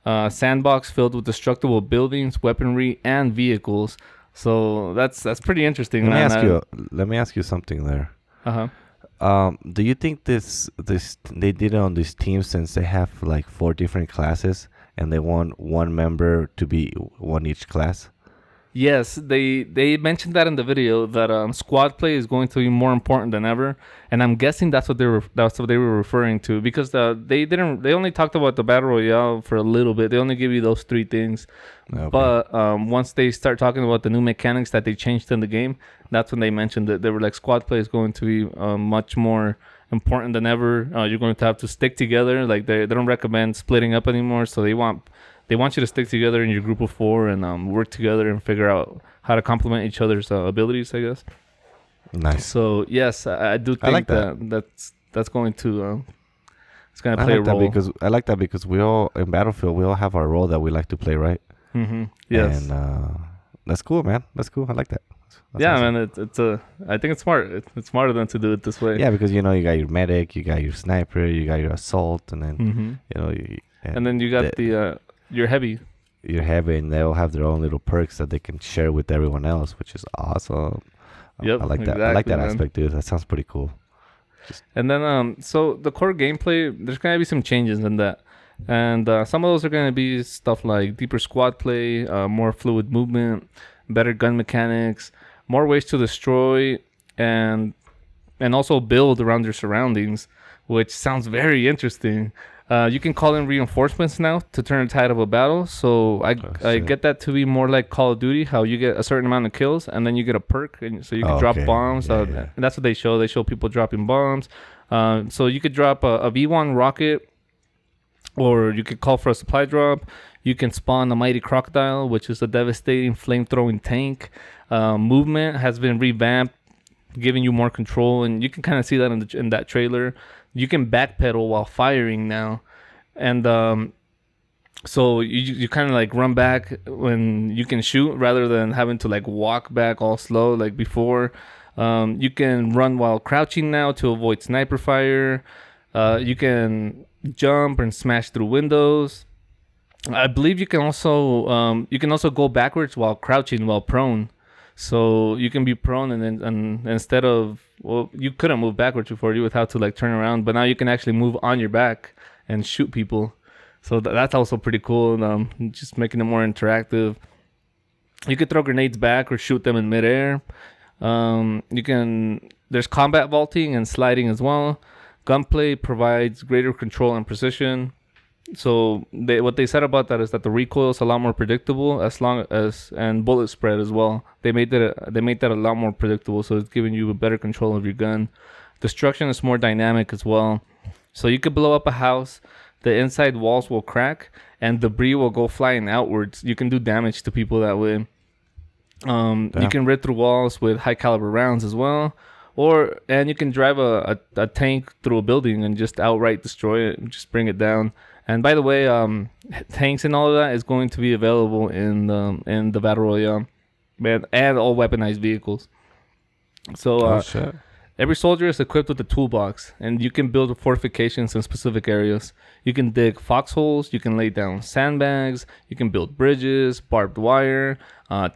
Sandbox filled with destructible buildings, weaponry, and vehicles. So that's pretty interesting. Let me ask you something there. Do you think this they did it on these teams since they have like 4 different classes and they want one member to be one each class? Yes, they mentioned that in the video that squad play is going to be more important than ever, and I'm guessing that's what they were referring to because they only talked about the Battle Royale for a little bit. They only give you those 3 things, okay. But once they start talking about the new mechanics that they changed in the game, that's when they mentioned that they were like squad play is going to be much more important than ever. You're going to have to stick together. Like they don't recommend splitting up anymore, so they want you to stick together in your group of 4 and work together and figure out how to complement each other's abilities, I guess. Nice. So yes, I do think like that. That's going to it's going to I play like a that role. because I like that because we all in Battlefield we all have our role that we like to play, right? Yes. And that's cool, man. That's cool. I like that. That's Yeah, awesome. man. It's I think it's smart. It's smarter than to do it this way. Yeah, because you got your medic, you got your sniper, you got your assault, and then And then you got your heavy. your heavy, and they all have their own little perks that they can share with everyone else, which is awesome. Yep, I like that. exactly, I like that man. aspect, dude. That sounds pretty cool. And then so the core gameplay, there's gonna be some changes in that. And some of those are going to be stuff like deeper squad play, more fluid movement, better gun mechanics, more ways to destroy, and also build around your surroundings, which sounds very interesting. You can call in reinforcements now to turn the tide of a battle. So I get that to be more like Call of Duty, how you get a certain amount of kills and then you get a perk, and so you can drop bombs. And that's what they show. They show people dropping bombs. So you could drop a V1 rocket, or you could call for a supply drop. You can spawn a mighty crocodile, which is a devastating flame-throwing tank. Movement has been revamped, giving you more control, and you can kind of see that in that trailer. You can backpedal while firing now, and so you kind of like run back when you can shoot rather than having to like walk back all slow like before. You can run while crouching now to avoid sniper fire. You can jump and smash through windows. I believe you can also go backwards while crouching while prone. So you can be prone and instead of, well, you couldn't move backwards before. You would have to like turn around, but now you can actually move on your back and shoot people. So that's also pretty cool. Just making it more interactive. You could throw grenades back or shoot them in midair. There's combat vaulting and sliding as well. Gunplay provides greater control and precision. So what they said about that is that the recoil is a lot more predictable, and bullet spread as well. They made that a lot more predictable, so it's giving you a better control of your gun. Destruction is more dynamic as well. So you could blow up a house, the inside walls will crack, and debris will go flying outwards. You can do damage to people that way. You can rip through walls with high caliber rounds as well. And you can drive a tank through a building and just outright destroy it and just bring it down. And by the way, tanks and all of that is going to be available in the Battle Royale, and all weaponized vehicles. So every soldier is equipped with a toolbox, and you can build fortifications in specific areas. You can dig foxholes, you can lay down sandbags, you can build bridges, barbed wire,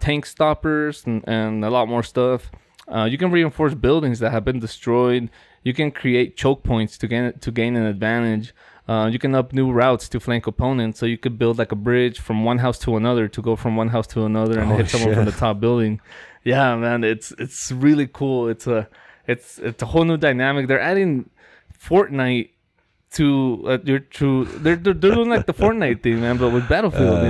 tank stoppers, and a lot more stuff. You can reinforce buildings that have been destroyed. You can create choke points to gain an advantage. You can up new routes to flank opponents. So you could build like a bridge from one house to another to go from one house to another and hit someone from the top building. Yeah, man, it's really cool. It's a whole new dynamic. They're adding Fortnite to they're doing like the Fortnite thing, man, but with Battlefield,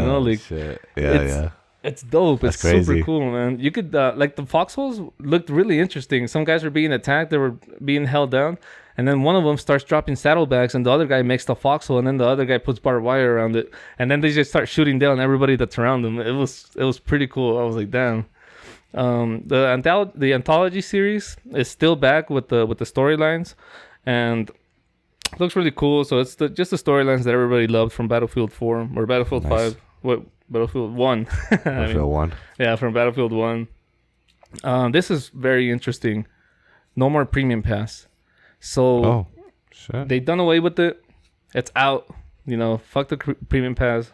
It's dope. That's crazy. Super cool, man. You could like the foxholes looked really interesting. Some guys were being attacked, they were being held down, and then one of them starts dropping saddlebags, and the other guy makes the foxhole, and then the other guy puts barbed wire around it, and then they just start shooting down everybody that's around them. It was pretty cool. I was like, damn. The anthology series is still back with the storylines, and it looks really cool. So it's just the storylines that everybody loved from Battlefield 4 or Battlefield 5. What? Battlefield 1. Battlefield 1. Yeah, from Battlefield 1. This is very interesting. No more premium pass. So they done away with it. It's out. Fuck the premium pass.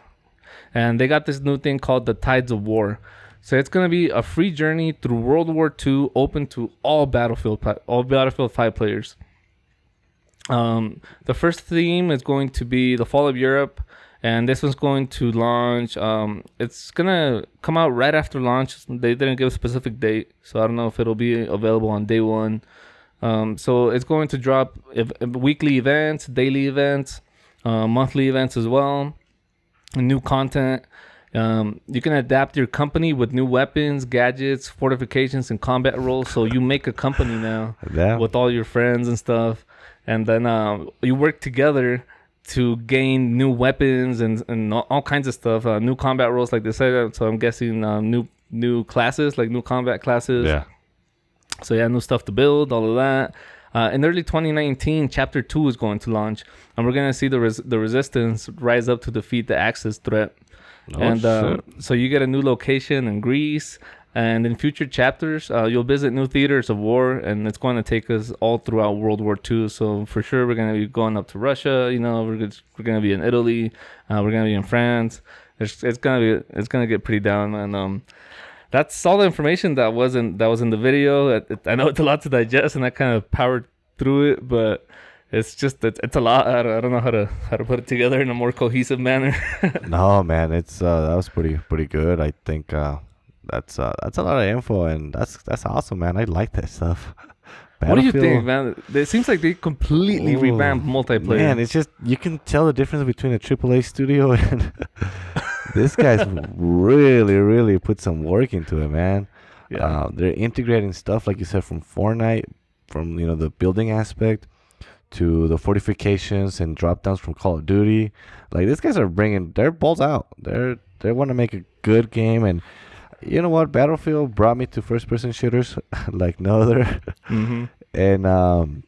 And they got this new thing called the Tides of War. So it's going to be a free journey through World War II, open to all Battlefield 5 players. The first theme is going to be the fall of Europe. And this one's going to launch. It's going to come out right after launch. They didn't give a specific date, so I don't know if it'll be available on day one. So it's going to drop weekly events, daily events, monthly events as well, and new content. You can adapt your company with new weapons, gadgets, fortifications, and combat roles. So you make a company now with all your friends and stuff. And then you work together to gain new weapons and all kinds of stuff, new combat roles like they said. So I'm guessing new classes, like new combat classes. Yeah. So yeah, new stuff to build, all of that. In early 2019, Chapter 2 is going to launch, and we're gonna see the resistance rise up to defeat the Axis threat. And so you get a new location in Greece, and in future chapters, you'll visit new theaters of war, and it's going to take us all throughout World War II. So for sure, we're gonna be going up to Russia. You know, we're gonna be in Italy. We're gonna be in France. It's gonna get pretty down, and that's all the information that was in the video. I know it's a lot to digest, and I kind of powered through it, but it's a lot. I don't know how to put it together in a more cohesive manner. No, man, it's that was pretty good. I think that's a lot of info, and that's awesome, man. I like that stuff. What do you think, man? It seems like they completely revamped multiplayer. Man, it's just you can tell the difference between a AAA studio and this guy's really put some work into it, man. Yeah. They're integrating stuff like you said from Fortnite, from the building aspect to the fortifications and drop downs from Call of Duty. Like these guys are bringing their balls out. They want to make a good game, and you know what? Battlefield brought me to first person shooters like no other. Mm-hmm. And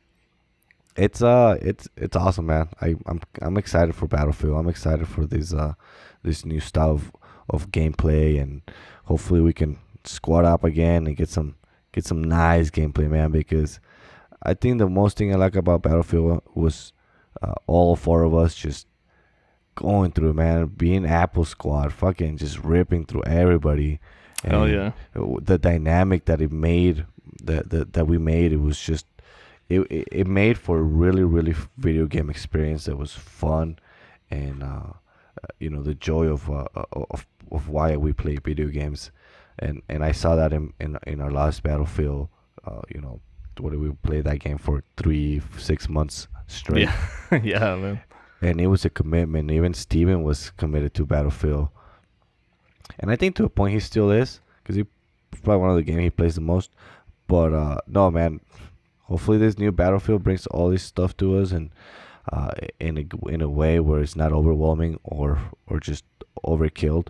it's awesome, man. I'm excited for Battlefield. I'm excited for this new style of gameplay, and hopefully we can squad up again and get some nice gameplay, man, because I think the most thing I like about Battlefield was all four of us just going through, man, being Apple Squad, fucking just ripping through everybody. And hell yeah. The dynamic that it made, that we made, it was just, it made for a really video game experience that was fun, and the joy of why we play video games, and I saw that in our last Battlefield. What did we play that game for 6 months straight? Yeah, yeah, man. And it was a commitment. Even Steven was committed to Battlefield. And I think to a point he still is, because he's probably one of the games he plays the most. But no, man. Hopefully this new Battlefield brings all this stuff to us, and in a way where it's not overwhelming or just overkilled,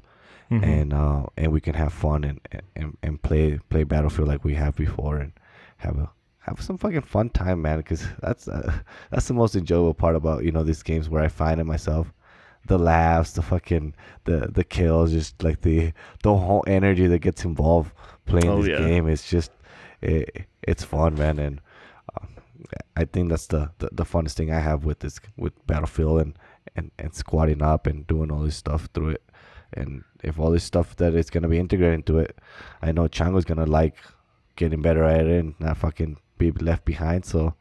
mm-hmm. and we can have fun and play Battlefield like we have before, and have some fucking fun time, man. Because that's the most enjoyable part about these games, where I find it myself. The laughs, the fucking the kills, just like the whole energy that gets involved playing this game. It's just it's fun, man, and I think that's the funnest thing I have with Battlefield, and squatting up and doing all this stuff through it. And if all this stuff that is gonna be integrated into it, I know Chango's gonna like getting better at it and not fucking be left behind. So,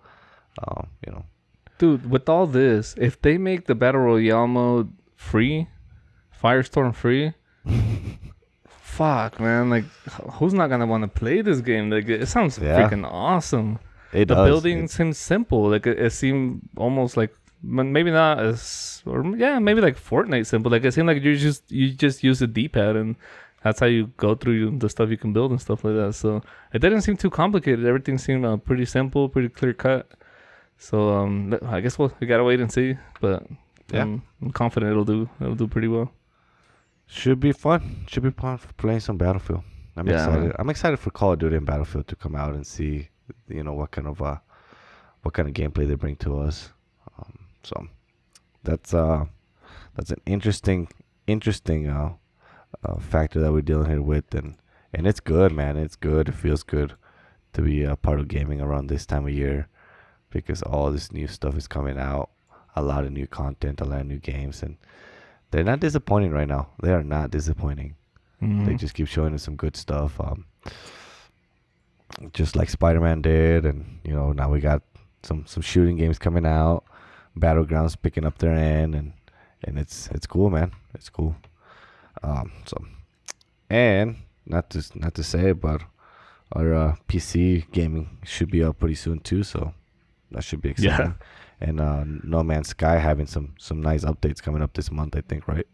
Dude, with all this, if they make the Battle Royale mode free, Firestorm free, fuck, man. Like, who's not going to want to play this game? Like, it sounds freaking awesome. The building seems simple. Like, it seemed almost like, maybe not as, or yeah, maybe like Fortnite simple. Like, it seemed like you just use the D-pad, and that's how you go through the stuff you can build and stuff like that. So, it didn't seem too complicated. Everything seemed pretty simple, pretty clear cut. So I guess we gotta wait and see, but I'm confident it'll do pretty well. Should be fun for playing some Battlefield. I'm excited. Man. I'm excited for Call of Duty and Battlefield to come out and see, what kind of gameplay they bring to us. So that's an interesting factor that we're dealing here with, and it's good, man. It's good. It feels good to be a part of gaming around this time of year, because all this new stuff is coming out, a lot of new content, a lot of new games, and they're not disappointing right now. They are not disappointing. Mm-hmm. They just keep showing us some good stuff, just like Spider-Man did, and now we got some shooting games coming out, Battlegrounds picking up their end, and it's cool, man. It's cool. And not to say it, but our PC gaming should be up pretty soon too, so that should be exciting. Yeah. And No Man's Sky having some nice updates coming up this month, I think, right?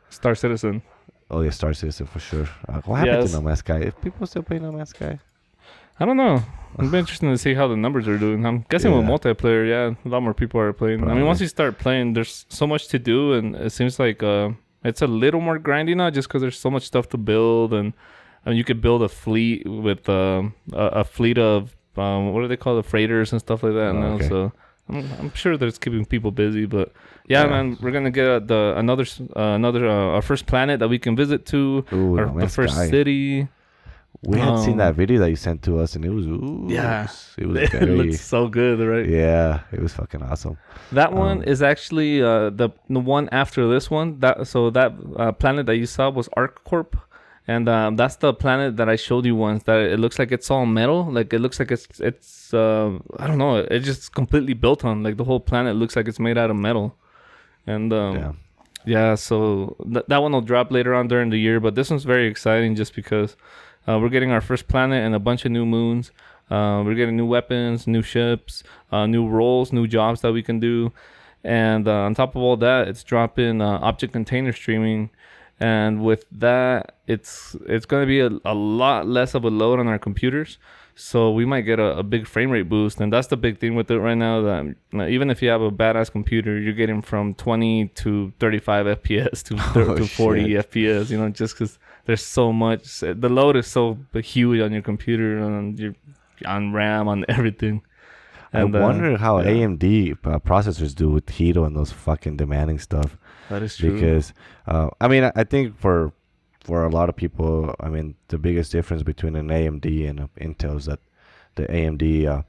Star Citizen. Oh yeah, Star Citizen for sure. What happened to No Man's Sky? If people still play No Man's Sky? I don't know. It'll be interesting to see how the numbers are doing. I'm guessing with multiplayer, a lot more people are playing. Probably. I mean, once you start playing, there's so much to do, and it seems like it's a little more grindy now, just because there's so much stuff to build, and I mean, you could build a fleet with a fleet of what do they call the freighters and stuff like that. Oh, okay. So I'm sure that it's keeping people busy. But yeah, man, we're gonna get our first planet that we can visit to. Ooh, The first city. We had seen that video that you sent to us, and it was it was it looked so good, right? Yeah, it was fucking awesome. That one is actually the one after this one. That planet that you saw was ArcCorp, and that's the planet that I showed you once. That it looks like it's all metal. Like it looks like it's I don't know. It's just completely built on. Like the whole planet looks like it's made out of metal, and yeah. So that one will drop later on during the year. But this one's very exciting just because. We're getting our first planet and a bunch of new moons. We're getting new weapons, new ships, new roles, new jobs that we can do. And on top of all that, it's dropping object container streaming. And with that, it's going to be a lot less of a load on our computers. So we might get a big frame rate boost. And that's the big thing with it right now. That even if you have a badass computer, you're getting from 20 to 35 FPS to 40 FPS, you know, just because there's so much. The load is so huge on your computer, on RAM, on everything. And, I wonder how AMD processors do with Hito and those fucking demanding stuff. That is true. Because, I mean, I think for a lot of people, I mean, the biggest difference between an AMD and an Intel is that the AMD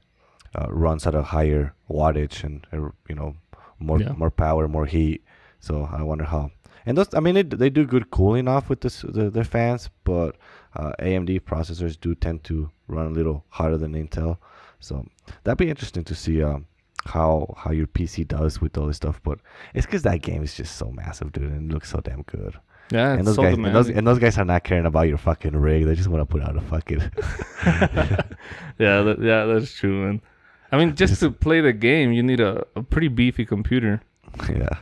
runs at a higher wattage and, you know, more power, more heat. So I wonder how. And those, I mean, they do good cooling off with their fans, but AMD processors do tend to run a little hotter than Intel. So that'd be interesting to see how your PC does with all this stuff. But it's because that game is just so massive, dude, and it looks so damn good. Yeah, and those so guys, demanding. and those guys are not caring about your fucking rig. They just want to put out a fucking. Yeah, that's true, man. I mean, just to play the game, you need a pretty beefy computer. Yeah.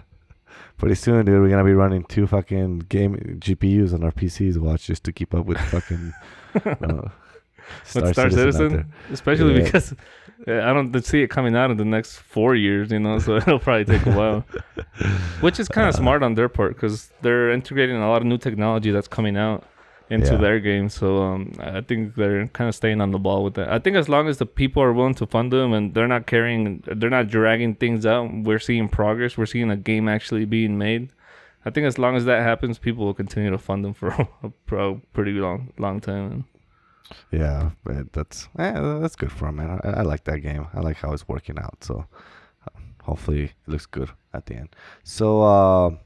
Pretty soon, dude, we're gonna be running 2 fucking game GPUs on our PCs. Watch just to keep up with fucking Star Citizen, especially because I don't see it coming out in the next 4 years, you know. So it'll probably take a while, which is kind of smart on their part because they're integrating a lot of new technology that's coming out into their game. So I think they're kind of staying on the ball with that. I think as long as the people are willing to fund them and they're not dragging things out, we're seeing progress. We're seeing a game actually being made. I think as long as that happens, people will continue to fund them for a pretty long time. Yeah, that's good for them, man. I like that game. I like how it's working out. So hopefully it looks good at the end. So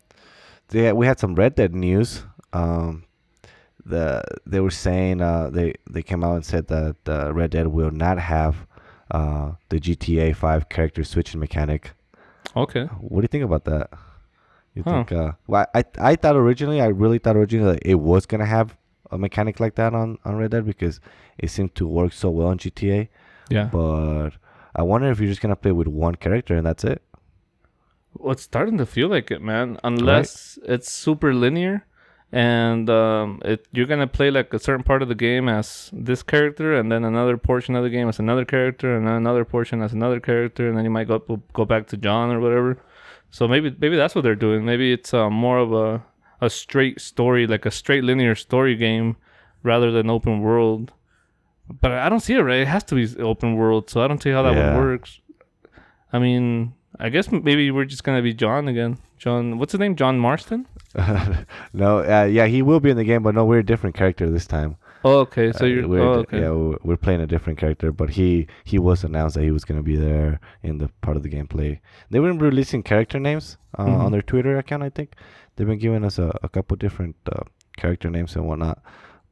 we had some Red Dead news. They were saying they came out and said that Red Dead will not have the GTA 5 character switching mechanic. Okay. What do you think about that? You think? Well, I really thought originally that it was gonna have a mechanic like that on Red Dead because it seemed to work so well on GTA. Yeah. But I wonder if you're just gonna play with one character and that's it. Well, it's starting to feel like it, man. Unless it's super linear. And you're going to play like a certain part of the game as this character and then another portion of the game as another character and then another portion as another character. And then you might go back to John or whatever. So maybe that's what they're doing. Maybe it's more of a straight story, like a straight linear story game rather than open world. But I don't see it, right? It has to be open world. So I don't see how that would work. I mean, I guess maybe we're just going to be John again. John, what's his name? John Marston? No, he will be in the game, but no, we're a different character this time. Oh, okay. So okay. Yeah, we're playing a different character, but he was announced that he was going to be there in the part of the gameplay. They were releasing character names on their Twitter account, I think. They've been giving us a couple different character names and whatnot.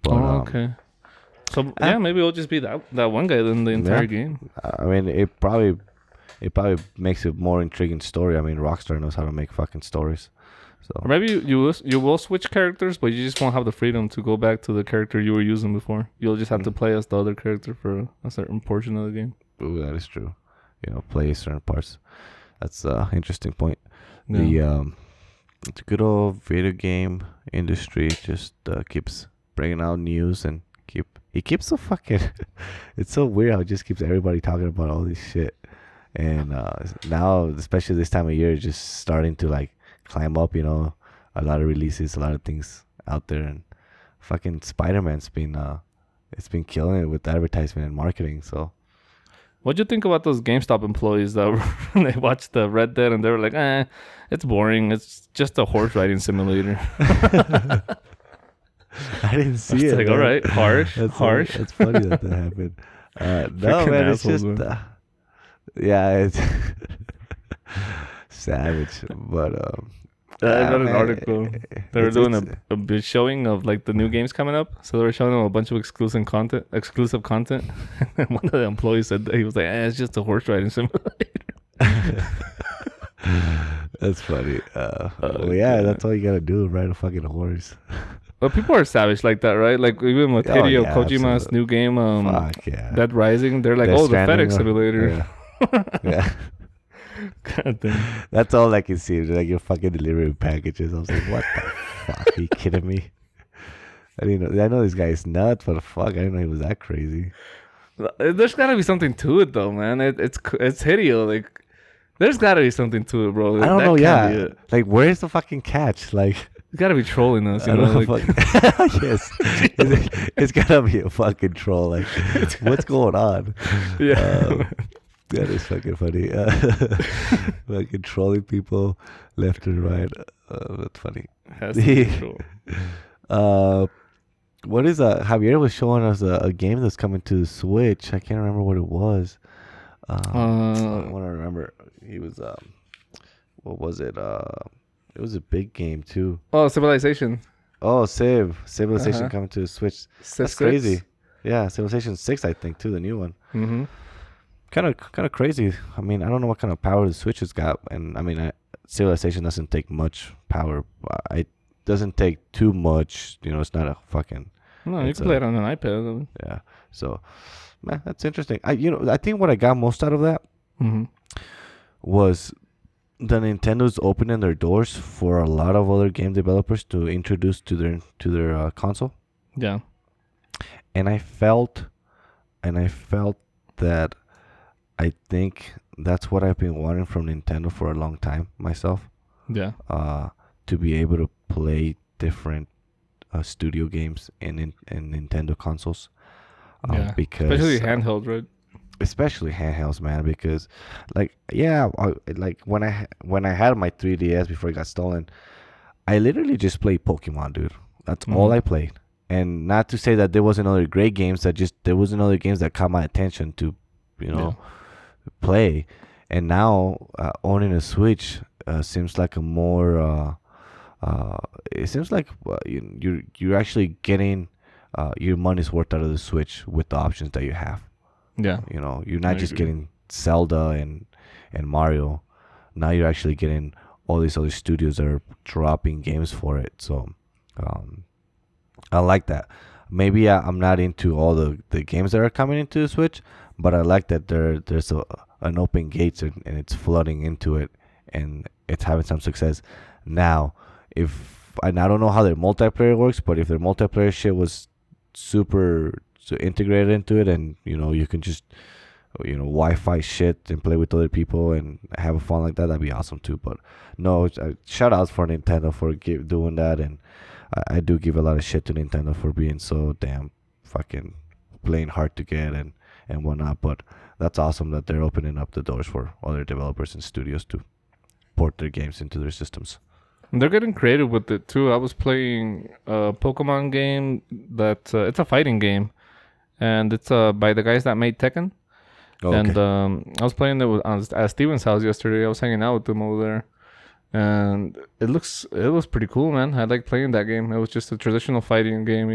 But, okay. So, maybe it'll just be that one guy then the entire game. I mean, it probably makes a more intriguing story. I mean, Rockstar knows how to make fucking stories. So or maybe you will switch characters, but you just won't have the freedom to go back to the character you were using before. You'll just have to play as the other character for a certain portion of the game. Ooh, that is true. You know, play certain parts. That's an interesting point. Yeah. The good old video game industry just keeps bringing out news and it keeps so fucking. It's so weird how it just keeps everybody talking about all this shit. And now, especially this time of year, it's just starting to like climb up, you know, a lot of releases, a lot of things out there. And fucking Spider-Man's been it's been killing it with advertisement and marketing. So What'd you think about those GameStop employees that they watched the Red Dead and they were like, it's boring. It's just a horse riding simulator. I didn't see it. Like, all right, harsh. It's funny that happened. No, man, it's just yeah, it's savage. But I read an article. They were doing a big showing of like the new games coming up. So they were showing them a bunch of exclusive content. And one of the employees said that he was like, it's just a horse riding simulator. That's funny. Well, yeah, that's all you gotta do, ride a fucking horse. Well, people are savage like that, right? Like even with Hideo Kojima's absolutely. new game, Fuck yeah. Dead Rising, they're like, Death the Stranding, FedEx simulator. Yeah. God damn. That's all I can see. Like you're fucking delivering packages. I was like, what the fuck? Are you kidding me? I know this guy is nuts, but fuck, I didn't know he was that crazy. There's gotta be something to it, though, man. It's Hideo. Like, there's gotta be something to it, bro. I don't know. Yeah, like where's the fucking catch? Like, you gotta be trolling us, you know? Like, yes, it's gotta be a fucking troll. Like, what's going on? Yeah. That is fucking funny. Fucking trolling people left and right. That's funny. Has to be true. What is Javier was showing us a game that's coming to the Switch. I can't remember what it was. I want to remember. He was what was it? It was a big game too. Oh, Civilization. Oh, Civilization coming to the Switch. That's crazy. Yeah, Civilization 6, I think, too, the new one. Mm-hmm. Kind of crazy. I mean, I don't know what kind of power the Switch has got, and I mean, Civilization doesn't take much power. It doesn't take too much. You know, it's not a fucking. No, you can play it on an iPad. Yeah. So, man, that's interesting. I think what I got most out of that was the Nintendo's opening their doors for a lot of other game developers to introduce to their console. Yeah. And I felt that. I think that's what I've been wanting from Nintendo for a long time myself. Yeah. To be able to play different studio games in Nintendo consoles. Yeah. Because especially handheld, right? Especially handhelds, man. Because, like, when I had my 3DS before it got stolen, I literally just played Pokemon, dude. That's all I played. And not to say that there wasn't other great games, there wasn't other games that caught my attention to, play. And now owning a Switch seems like a more it seems like you're actually getting your money's worth out of the Switch with the options that you have. Yeah. You're not just getting Zelda and Mario. Now you're actually getting all these other studios that are dropping games for it. So I like that. Maybe I'm not into all the games that are coming into the Switch, but I like that there's an open gates and it's flooding into it and it's having some success. Now, I don't know how their multiplayer works, but if their multiplayer shit was super integrated into it and, you can just, Wi-Fi shit and play with other people and have fun like that, that'd be awesome too. But no, shout outs for Nintendo for doing that. And I do give a lot of shit to Nintendo for being so damn fucking playing hard to get and whatnot. But that's awesome that they're opening up the doors for other developers and studios to port their games into their systems. They're getting creative with it too. I was playing a Pokemon game that it's a fighting game, and it's by the guys that made Tekken. Oh, okay. And I was playing it at Steven's house yesterday. I was hanging out with them over there. And it was pretty cool, man. I like playing that game. It was just a traditional fighting game,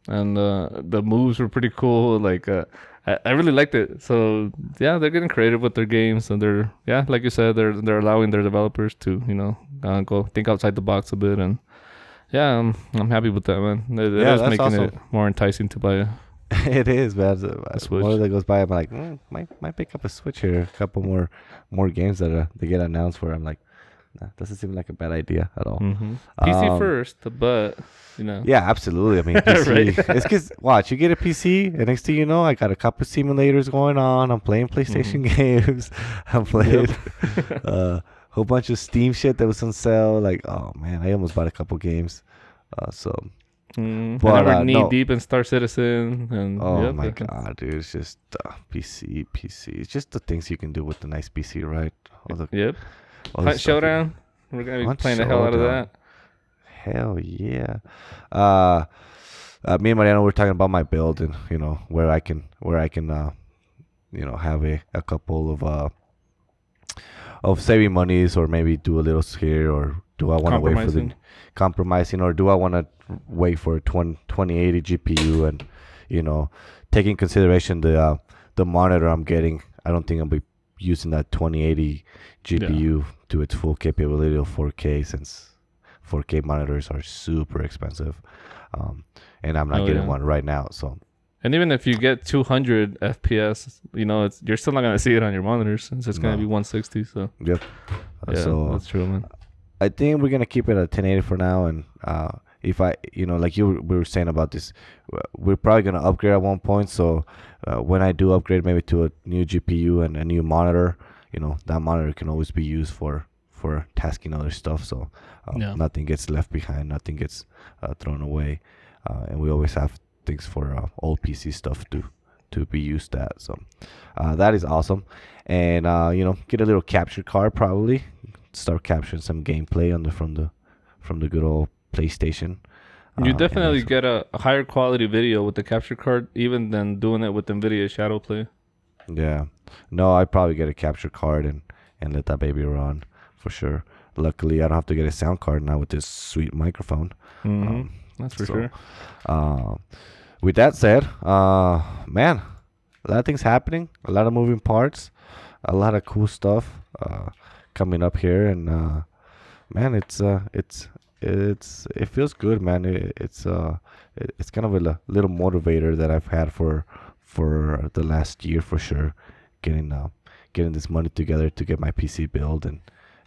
and the moves were pretty cool. Like I really liked it. So yeah, they're getting creative with their games, and they're like you said, they're allowing their developers to go think outside the box a bit, and yeah, I'm happy with that, man. It is making awesome. It more enticing to buy It is, man. A Switch. More that goes by, I'm like, might pick up a Switch here. A couple more games that they get announced for. I'm like, nah, doesn't seem like a bad idea at all. Mm-hmm. PC first, but Yeah, absolutely. I mean, PC. Right? It's because watch, you get a PC, and next thing you know, I got a couple simulators going on. I'm playing PlayStation games. I'm playing a whole bunch of Steam shit that was on sale. Like, oh man, I almost bought a couple games. So But I never knee no. deep in Star Citizen. And Oh my god, dude! It's just PC. It's just the things you can do with the nice PC, right? All the, Yep. all the Hunt stuff Showdown. We're gonna be Hunt playing the hell out of Showdown. that. Hell yeah. Me and Mariano were talking about my build and where I can have a couple of saving monies, or maybe do a little here, or do I want to wait for the compromising, or do I want to wait for a 2080 GPU, and taking consideration the monitor I'm getting. I don't think I'll be using that 2080 GPU to its full capability of 4K, since 4K monitors are super expensive, and I'm not getting one right now. So, and even if you get 200 FPS, you're still not gonna see it on your monitors, since it's gonna be 160. So yep. So that's true, man. I think we're gonna keep it at 1080 for now, and if I, like we were saying about this, we're probably gonna upgrade at one point. So when I do upgrade, maybe to a new GPU and a new monitor, that monitor can always be used for tasking other stuff. So nothing gets left behind, nothing gets thrown away, and we always have things for old PC stuff to be used at. So that is awesome, and get a little capture card, probably start capturing some gameplay from the good old PlayStation. You definitely get a higher quality video with the capture card, even than doing it with NVIDIA Shadowplay. Yeah, no, I'd probably get a capture card and let that baby run for sure. Luckily, I don't have to get a sound card now with this sweet microphone. That's for sure. With that said, man, a lot of things happening, a lot of moving parts, a lot of cool stuff coming up here, and man, it feels good, man. It's kind of a little motivator that I've had for the last year for sure, getting this money together to get my PC build and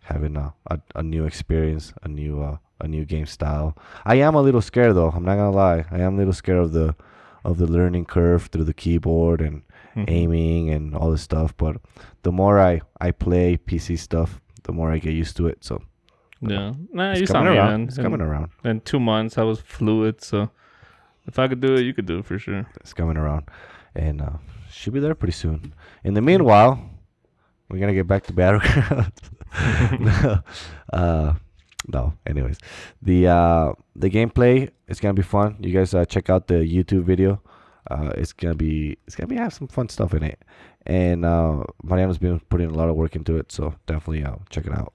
having a new experience, a new game style. I am a little scared though. I'm not gonna lie. I am a little scared of the learning curve through the keyboard and aiming and all this stuff. But the more I play PC stuff, the more I get used to it. So you saw me, man. It's coming around. In 2 months, I was fluid. So if I could do it, you could do it for sure. It's coming around, and should be there pretty soon. In the meanwhile, we're gonna get back to Battleground. No. Anyways, the gameplay is gonna be fun. You guys check out the YouTube video. It's gonna have some fun stuff in it, and Mariano's been putting a lot of work into it. So definitely check it out.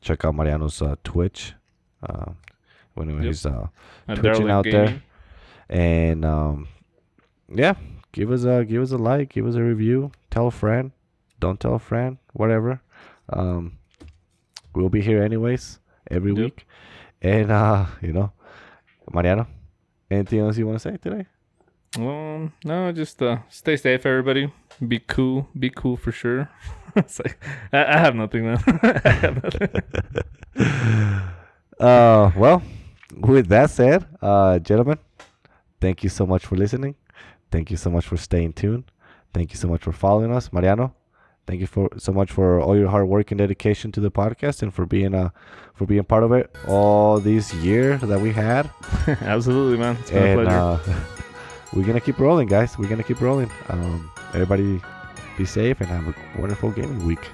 Check out Mariano's Twitch when he's twitching out there, and give us a like, give us a review, tell a friend, don't tell a friend, whatever. We'll be here anyways every week, and Mariano, anything else you want to say today? No, just stay safe, everybody. Be cool for sure. It's like, I have nothing, man. I have nothing. Well, with that said, gentlemen, thank you so much for listening. Thank you so much for staying tuned. Thank you so much for following us, Mariano. Thank you so much for all your hard work and dedication to the podcast, and for being part of it all these years that we had. Absolutely, man. It's been a pleasure. We're gonna keep rolling, guys. We're gonna keep rolling. Everybody, be safe and have a wonderful gaming week.